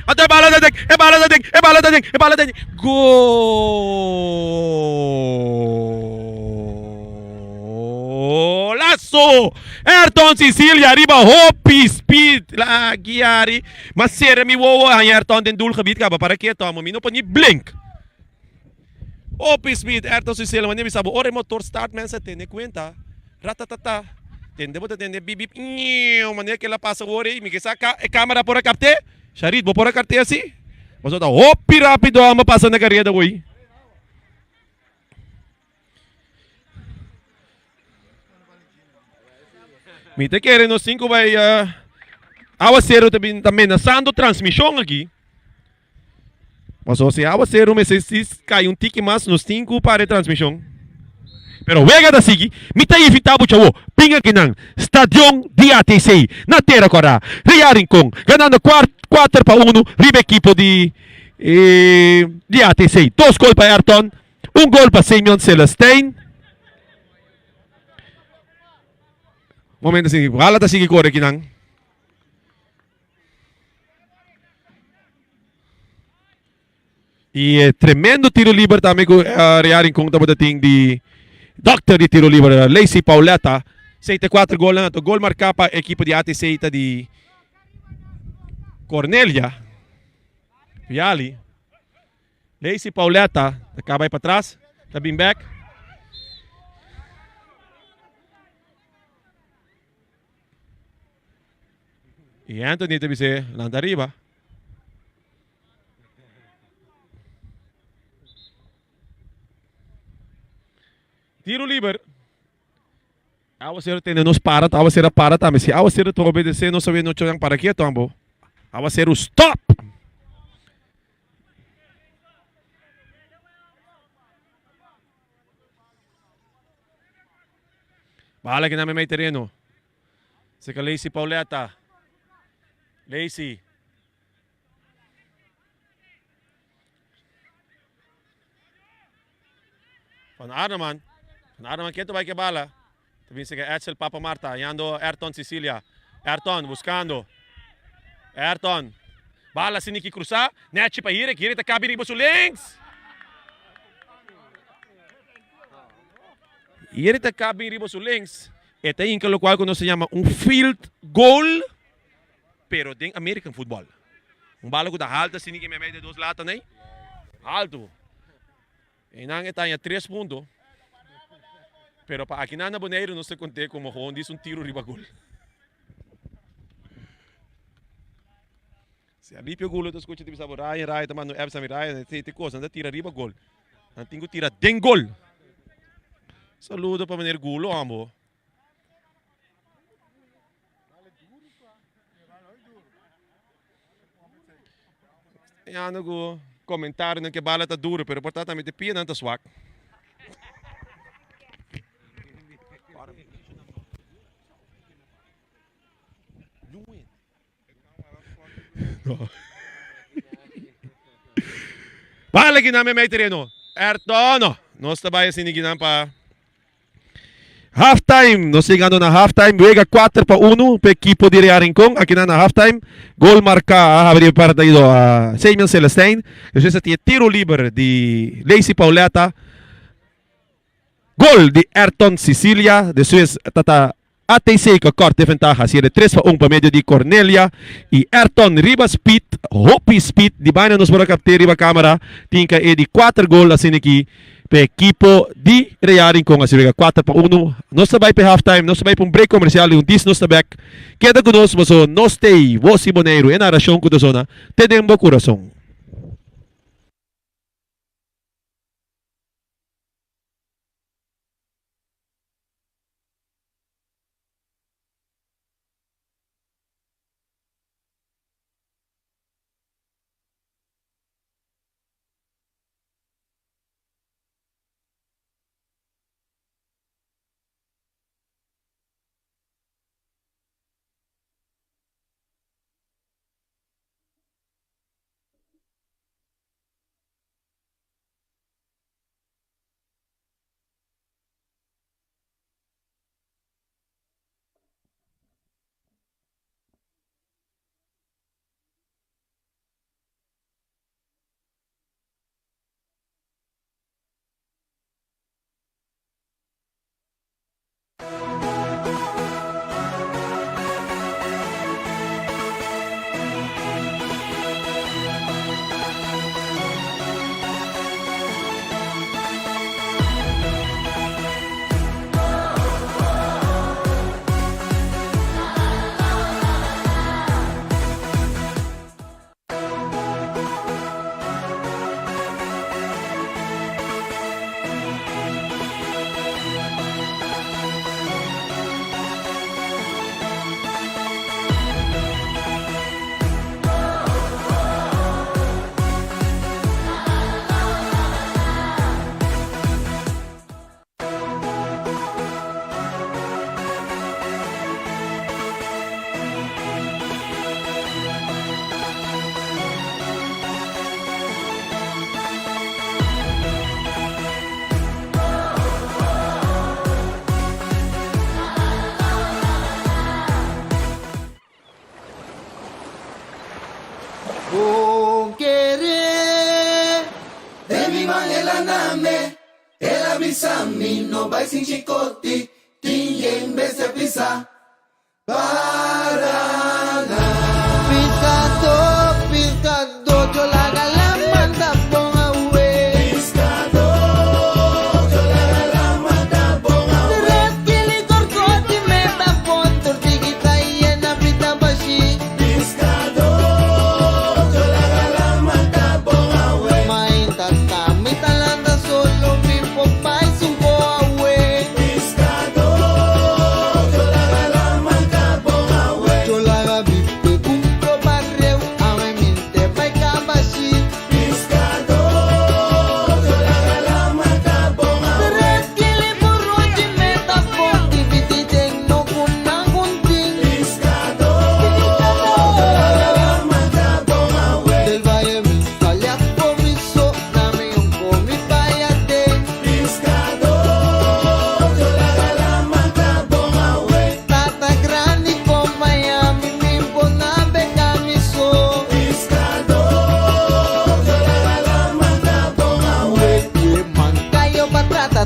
Até bala da dek, é bala da dek, é bala da dek, é bala da dek. Golaço! Ayrton Cecilia, riba hopi speed. La Giari. Mas será mi wow Ayrton den doelgebied gaba para que toma mino pa ni blink. Hopi speed Ayrton Cecilia, manema Bissabo. Ore motor start mensa tene cuenta. Ratatata. Tende mo tende bip bip. Maneira que ela passa o ore, me que saca a câmera por a capte. Charit, vou por a carte assim. Mas outra hopi rápido ama passa na carreira hoje. Me te querendo 5 vai aguaceiro também nascendo transmissão aqui. Mas se aguaceiro me se cai tique mais nos 5 para a transmissão. Pero wega da sigi, mita ifitabo chawo, pinga kinang, stadion di ATC, na terra kora, Riarin Kong, ganando 4-1, riba equipo di ATC. 2 gol para Ayrton, 1 gol para Semyon Celestine. Momento sigi, wala da sigi kore kinang. E tremendo tiro livre também com Riarin Kong tamo dating di Doctor di tiro livre, Lacey Pauleta, 74 gol na ito. Gol marca pa equipo di ATC di Cornelia. Piali. Lacey Pauleta, nakabay pa atrás, tabing back. E Anthony tabise, landa arriba. Tiro livre. Aguaceiro tem nos para, aguaceiro para também. Se aguaceiro tu obedecer, não sabe não tinha para aqui, tambo. Aguaceiro stop. Bala que na meio terreno. Se que Lacey Pauleta. Lacey. Van Arneman. Arneman quieto vai que bala. Também se que Edsel Papa Marta, yando Ayrton Cecilia. Ayrton buscando. Ayrton. Bala sini que cruzar. Nechi para Hire, Hire tá cabine para o links. Hire tá cabine para o links. Ito yung lo cual se llama un field goal, pero din American football. Ang balo ko da halta sinigi me de dos lata né? Alto. E nang etanya 3 puntos. Pero pa aqui na Bonaire não se conte como onde um tiro riba gol. Se ali pio gol, tu escuta tipo saborai, rai, tamano no ebsa mirai, te coisa, anda tira riba gol. Antingo tira den gol. Saludo para maneiro gulo, amo. Ano go comentário ng que bala tá duro, pero portanto me te pia nanta swak. Bala ginamit may terreno. Ertono. Nós trabalhamos siniginan pa. Halftime, nós chegando na halftime, Vega 4-1 para equipo de Real Rincón. Aqui na halftime, gol marca abrir partido a Samuel Celestine. Depois tinha tiro livre de Lacey Pauleta. Gol de Ayrton Sicilia. Depois tata ATC com corte de ventaja, seria 3-1 para meio de Cornelia e Ayrton Riba Speed, Hopi Speed, di baina nos para captar riba câmera, tinha e de 4 gols assim aqui para equipo de Real Rincón, assim 4-1. Nós também para halftime, nós também para um break comercial e um dis nós também. Queda conosco, mas nós stay, Vosi Bonaire, e narração com a zona, Tedembo Coração. Con querer de mi man el aname, el avisa a mí no va sin chicote, tiene en vez de pizza para piscado, yo la galamanda pon away. Piscado, yo la galamanda pon away. Red kili corcote me tapon, tortiguita y en la pita bashi. Piscado.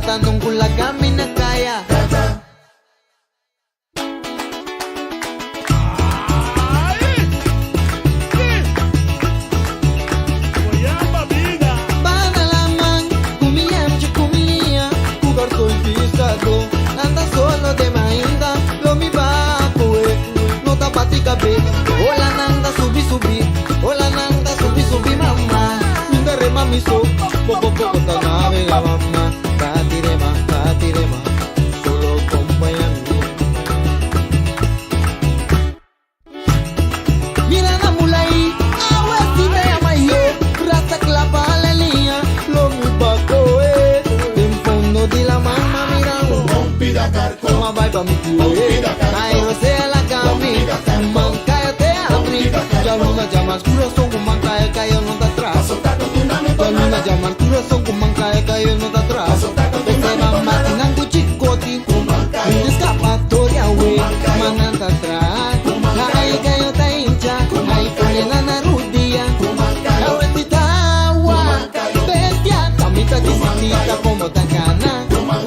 Tanong kung lagami na kaya. so poco poco ta navega mamma catirema solo acompañando. Mira na mulai awe sita ya mayo rasa clava la línea lo muy baco en fondo de la mamma mira Pida carco, como vai pa mi cuore ai você la cami manca te apri la luna llama oscuro son como manca cayó no te atrás la luna llama oscuro son como manca cayó no te atrás ese mamá tinan cuchicoti un escapatoria we mananda atrás ay cayó ta hincha ay ponena na rudia la wetitawa bestia camita distinta como tan gana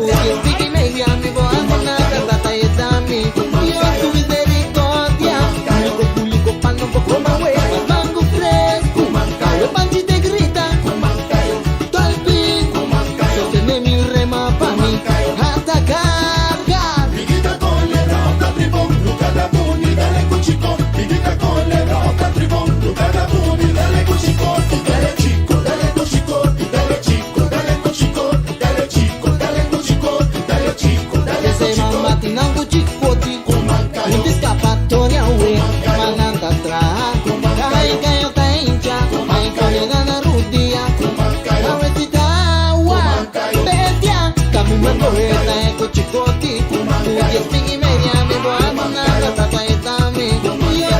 uy fiki media mi voy a poner tata y dami yo tu misericordia mi publico pan un poco más wey mango fresco cayo panchi te grita talpin sostiene mi rema pa mi hasta cargar Pigita con le roca tribon, Luca da Buni, dale cuchico. Pigita con le roca tribon, Luca da Buni, dale cuchico. Dale chico, dale cuchico, dale chico, dale cuchico, dale chico, dale cuchico, dale chico, dale ese cuchico. mamá tinango chicoti un escapatoria we mananda atrás ay cayo ta hincha ay cayo na rudia la wetitawa bestia caminando esta eco chicoti y spingi media mi voy a poner tata y dami yo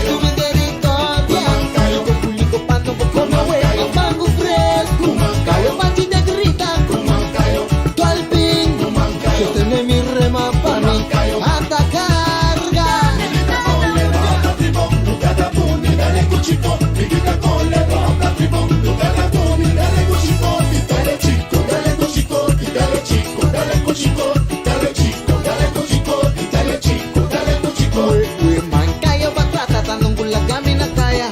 tu misericordia mi publico pando poco no we mango fresco cayo panchi te grita talpin sostiene mi rema pa mi hasta cargar Pigita con le roca tribon, Luca da Buni, dale cuchico. Pigita con le roca tribon, Luca da Buni, dale cuchico. Dale chico, dale cuchico, dale chico, dale cuchico, dale chico, dale cuchico, dale chico, dale cuchico. we mancayo batrata tanong gulagami na kaya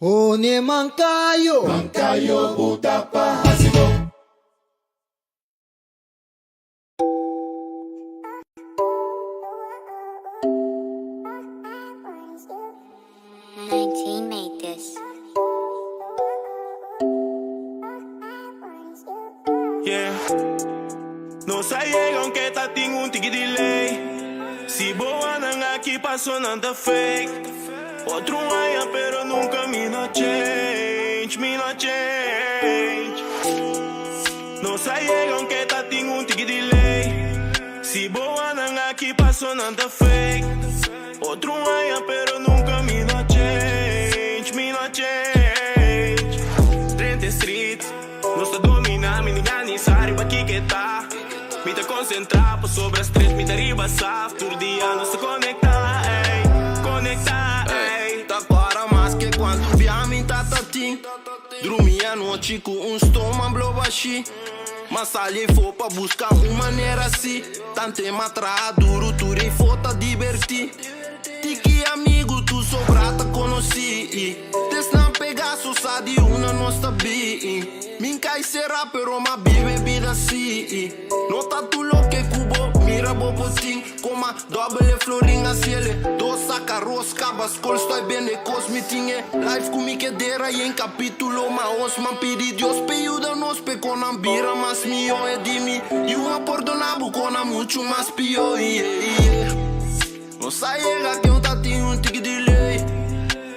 o ni mancayo Mancayo buta pasibo. Made this. Yeah. No sayega aunque ta ting un tiki delay. Si boa nang aqui passou nada fake. Outro aia pero nunca me no change, me no change. No sayega aunque ta ting un tiki delay. Si boa nang aqui passou nada fake. Outro aia pero nunca me no change, me no change. 30 street, nos tá dominar, me ninguém nem sabe pra que tá. Me tá concentrar por sobre as três, me tá riba saf. Todo dia nos tá conectar, ey, conectar, ey. Tá para mais que quando viame tá tatim. Dormi a noite com estômago blow baixi. Mas ali for pra buscar uma maneira assim. Tante matra duro, tudo e for tá divertir. Tiki amigo, tu sobrata conosci. Des não pegar só de uma nossa bi. Minca será pero ma bebida si. Nota tu lo que cubo, mira bobotin. Coma double florinha ciele. Dos saca rosca, bascol stai bene cosmitinhe. Life com que dera e em capítulo. Ma os man pedi Dios pe ayuda nos pe con ambira mas mio e di mi. E uma perdonabo con a mucho mas pio. No sayega que un tati un tiki delay.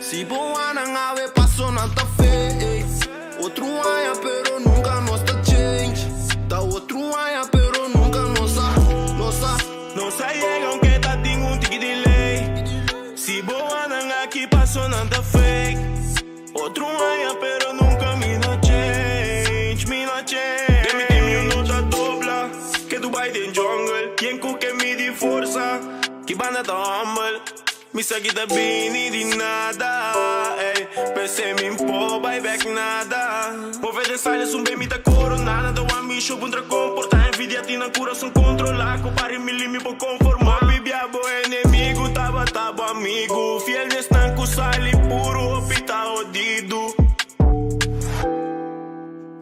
Si boa nang ave passo nanta fe. Outro aia pero nunca nos tá change. Tá outro aia pero nunca No sayega aunque ta ting un tiki delay. Si boa nang aqui passou nada fake. Outro aia pero nunca me no change, me no change. Demi temi un nota dobla. Que Dubai den jungle. Quem que me di força. Que banda tá humble. Mi sa kita bini di nada, ey. Pensei me impor, vai back nada. Move de silence, bem me tá coronada. Da one mission, contra comportar. Envidia tina coração controlar. Compare me limi por conformar. Bibia bo inimigo, tava amigo. Fiel nestanco, sali puro, hospital odido.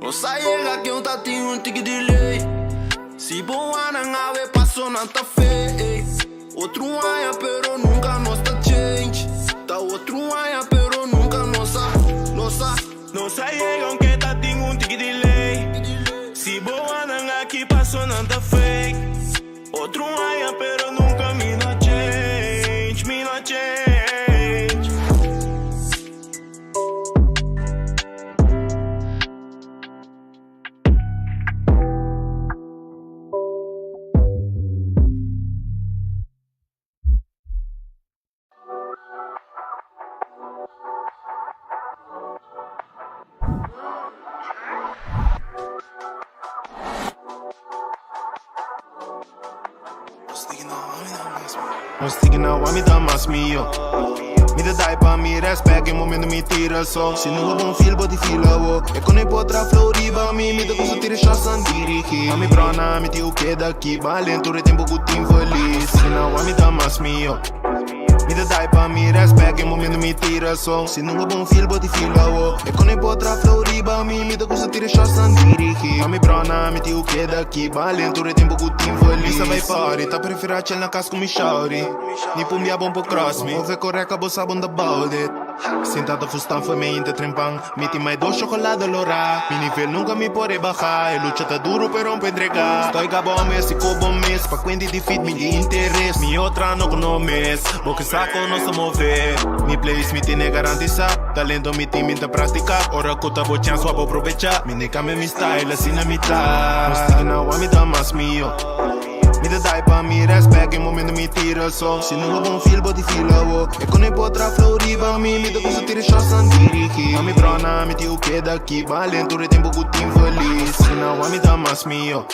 No sayega que un tati un tiki delay. Si boa nang ave passo nanta fe. Outro aia pero nunca nos tá change. Tá outro aia pero nunca nos No sayega aunque ta ting Não stiga não, a me dá mais mio. Me dá dai pra me respect, em momento me tira só. Se não é bom feel, body feel oh. É quando eu potra floriba, me dá coisa tira chance dirigir. A me brona, me tio o que daqui, valento, tempo gutinho feliz. Se não, a me dá mais mio. Me dá dai pra me respect, em momento me tira só. Se não é bom feel, body feel oh. É quando eu potra floriba, me dá coisa tira chance dirigir. A me brona, me tio o que daqui, valento, tempo gutinho feliz. Missa vai party, tá prefiro a chill na casa com me shawty. Ni pum ya bom pro cross me. Ouve correca, bo sabon about it. Sentado fustan foi me inte trempang. Miti mai dos chocolate lora. Mi nível nunca me pode bajar. El lucha tá duro pero não entregar. Estoy gabon mes e cobo mes. Pa quindi di fit mi di interesse. Mi outra no conomes. Porque saco no se mover. Mi place mi tiene garantizar. Talento mi team inte praticar. Ora cota bo chance wabo aprovechar. Mi neka me mi style assim na mitad. No stick now a mi dá mais mio. Me dá dai pra me respect, em momento me tira só. Se não é bom feel, body feel oh. É quando eu potra floriba, me dá coisa tira chance dirigir. A me brona, me tio o que daqui, valento, tempo gutinho feliz. Se não, a me dá mais mio.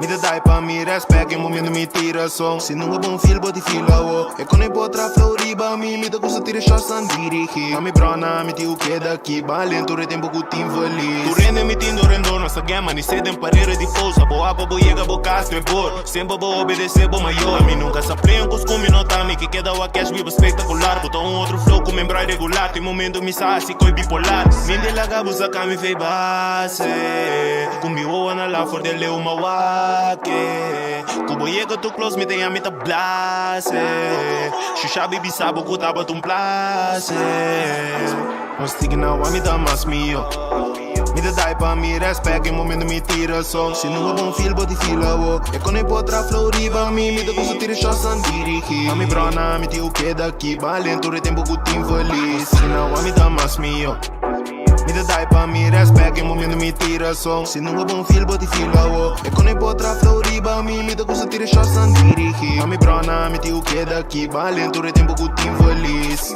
Me dá dai pra me respect, em momento me tira só. Se não é bom feel, body feel oh. É quando eu potra floriba, me dá coisa tira chance dirigir. A me brona, me tio o que daqui, valento, tempo gutinho feliz. Tu rende me tindo rendor, nossa gama, ni sedem parede de pousa. Boa pra boiega, boca estrepor. Sempre vou obedecer, bo maior. Me nunca se aprende com os comi notami. Que queda o cash vivo espetacular. Botou outro flow com membro irregular. Tem momento me sai assim, coi bipolar. Minde laga busa kami fei base. Kumbi o ana lá for de leu uma wake. Kubo yega tu close me tem a mita blase. Xuxa baby sabo kutaba tum place. Não stick now, a me dá mais mio. Me dá dai pra me respect, em momento me tira só. Se não é bom feel, body feel oh. É quando eu potra floriba, me dá coisa tira chance dirigir. A me brona, me tio o que daqui, valento, tempo gutinho feliz. Se não, a me dá mais mio. Me dá dai pra me respect, em momento me tira só. Se não é bom feel, body feel oh. É quando eu potra floriba, me dá coisa tira chance dirigir. A me brona, me tio o que daqui, valento, tempo gutinho feliz.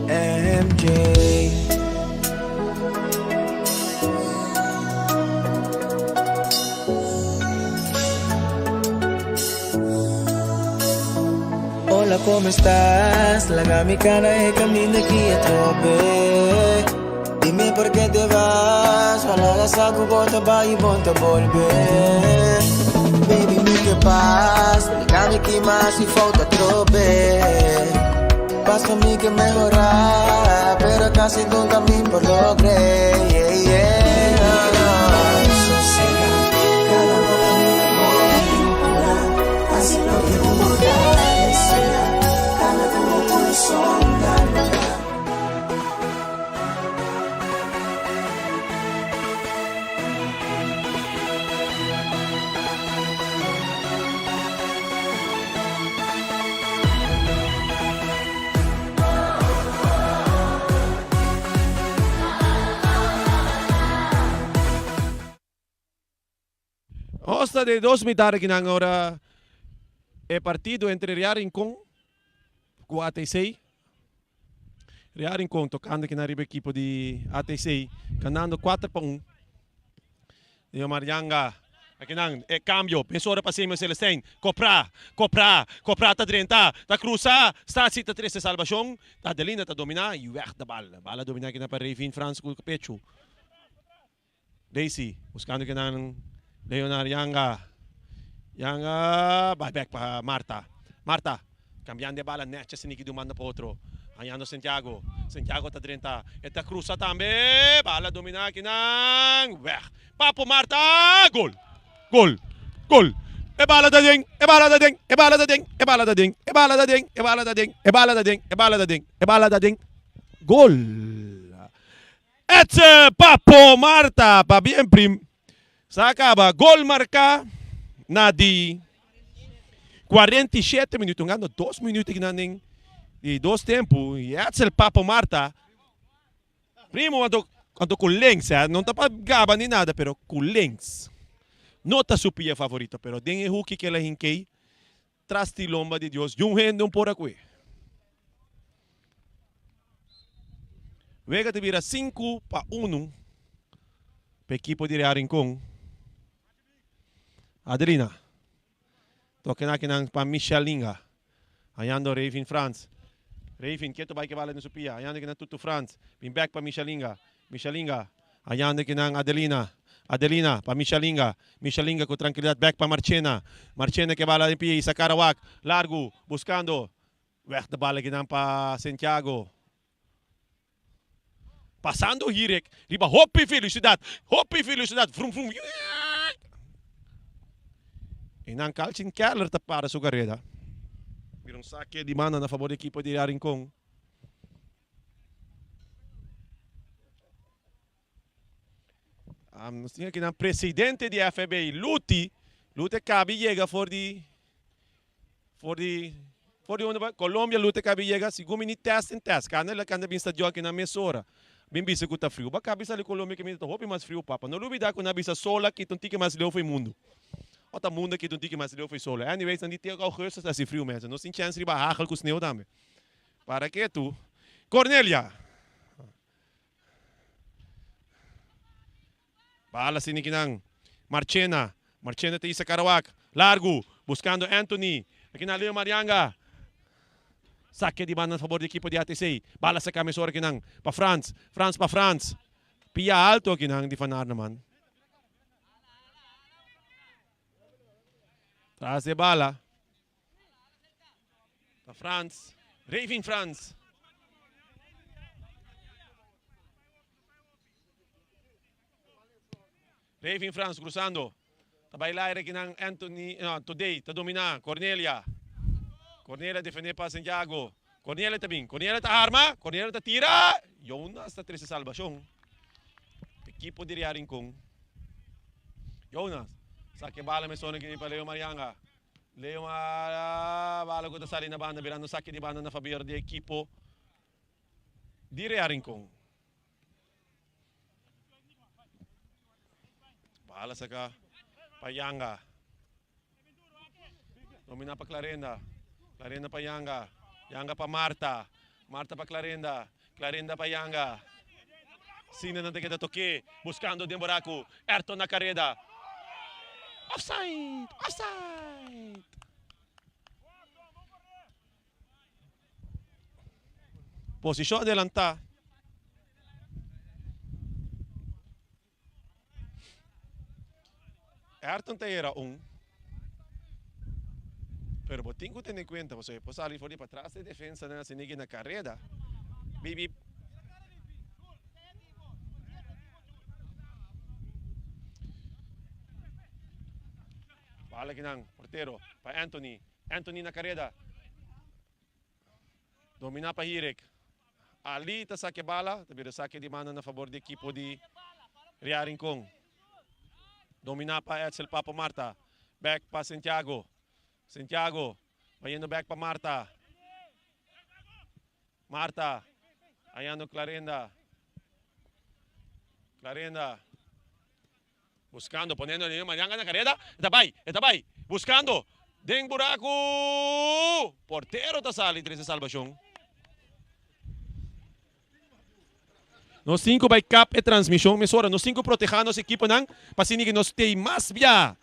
MJ. Hola, ¿cómo estás? La mi cara y camina aquí a tope. Dime por qué te vas. Wala sa ko bota ba ibon te volver. Baby, mi que paz. Ligame que más y falta trope. Basta a mí que mejorar, pero casi nunca me involucré. Yeah, yeah. Sosiega, cada hora me enamora. Así lo que hubo ya desea, cada como tu sombra. Osta de 2 mitad que agora é partido entre Real Rincón com o ATC. Real Rincón tocando aqui na riba equipo de ATC, ganhando 4-1. E o Marianga, aqui não, é cambio, pensou para cima o Celestine, copra, tá drenta, tá cruza, está a cita 3 de salvação, tá delina, tá dominar, e o da bala. Bala dominar aqui na para Revin France com o pecho. Daisy, buscando aqui na Leonard Yanga, vai back para Marta. Marta, cambiando de bala, necha se niki dumanda para outro. Ayando Santiago, Santiago tá drenta, eta cruza também, bala dominar aqui não, Papo Marta, gol, gol, gol. É bala da ding, é bala da ding, é bala da ding, é bala da ding, é bala da ding, é bala da ding, é bala da ding, é bala da ding, é bala da ding, gol. Etse Papo Marta, pa bien prim. Sa acaba, gol marca na di 47 minutos, ngano 2 minutos que naning di dos tempo, e Etzel Papo Marta, primo ando com links, não tá para gaba nem nada, pero com links. Não tá supia favorita, pero den huki que ela hinkei, trasti lomba de Deus, de rende por aqui. Vega te vira 5-1 para equipo de Rincon. Adelina. Toca na kinang pa Michelinga. Ayando Raven France. Raven, quieto vai que vale no supia. Ayando kinang Tutu France. Bin back pa Michelinga. Michelinga. Ayando kinang Adelina. Adelina pa Michelinga. Michelinga com tranquilidade. Back pa Marchena. Marchena que bala em pia. Isa Karawak. Largo. Buscando. Weg de bala kinang pa Santiago. Passando o Hirek. Riba. Hopi felicidade. Hopi felicidade. Vrum vrum. E nang Calcin Keller para sa carrera. Mayroong saque di mana na favor do equipo de Rincon. Nós tínhamos aqui na presidente de FBI, Luti Cabi chega for de Colômbia, Luti Cabi chega, segundo ni test. Canela canda bem está jogo na mesora. Bem bisa kuta frio. Baka bisa li Colômbia que me tá hopi mais frio papa. Não lubida ko na bisa sola que tontique mais leu foi mundo. Ota mundo que tontique mais leu foi sola. Anyways, não tinha augustus assim frio mesmo. Não tem chance de barrar com sneeuw também. Para que tu? Cornelia. Bala sinikinang Marchena te Isa Karawak. Largo, buscando Anthony. Aqui na Leo Marianga. Saque de banda a favor do equipo de ATC. Bala sa camisora kinang pa France. Pia alto kinang di fanar naman. Tras de bala. Pa France. Raven France. Raven France cruzando. Tabailay kinang Anthony. Today, ta domina. Cornelia defende para Santiago. Cornelia tabing. Cornelia ta arma. Cornelia ta tira. Jonas ta 13 salvación. Equipo de Rincon. Jonas. Saque bala me sona kini pa Leo Marianga. Leo bala ko ta sali na banda. Virando saque de banda na favor de equipo de Rincon. Bala sa ka. Payanga. Domina pa Clarenda. Clarenda pa Yanga. Yanga pa Marta. Marta pa Clarenda. Clarenda pa Yanga. Sina na kita toque. Buscando Demboraco. Ayrton na carrera. Offside. Posição adelantar. Ayrton te era pero tengo que tener en cuenta, pues salir por para atrás de defensa de la sigue na carrera. Bibi. Bala kinang portero pa Anthony. Anthony na carrera. Domina pa Hirek. Ali ta saque bala, tabi saque de mana na favor do equipo de Rincon. Domina pa Etzel Papo Marta. Back pa Santiago. Vayendo back pa Marta. Ayando Clarenda. Buscando, poniendo el Marianga na carrera. Etabay. Buscando. Den buraco. Portero ta sali 13 salvación. Nos 5 by cap e transmissão, mesora. Nos 5 protejando nosso equipo nang pasini que nos tem mais via.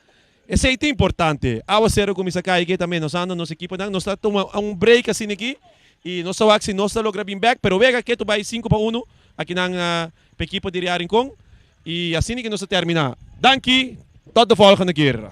Esse é importante. Awa zero como isa kai também nos anda nosso equipo nang nos toma break assim aqui e nos waxi nos logra bem back, pero vega que tu vai 5-1 aqui nang equipo de Rincon e assim que nos termina. Dankie, tot de volgende keer.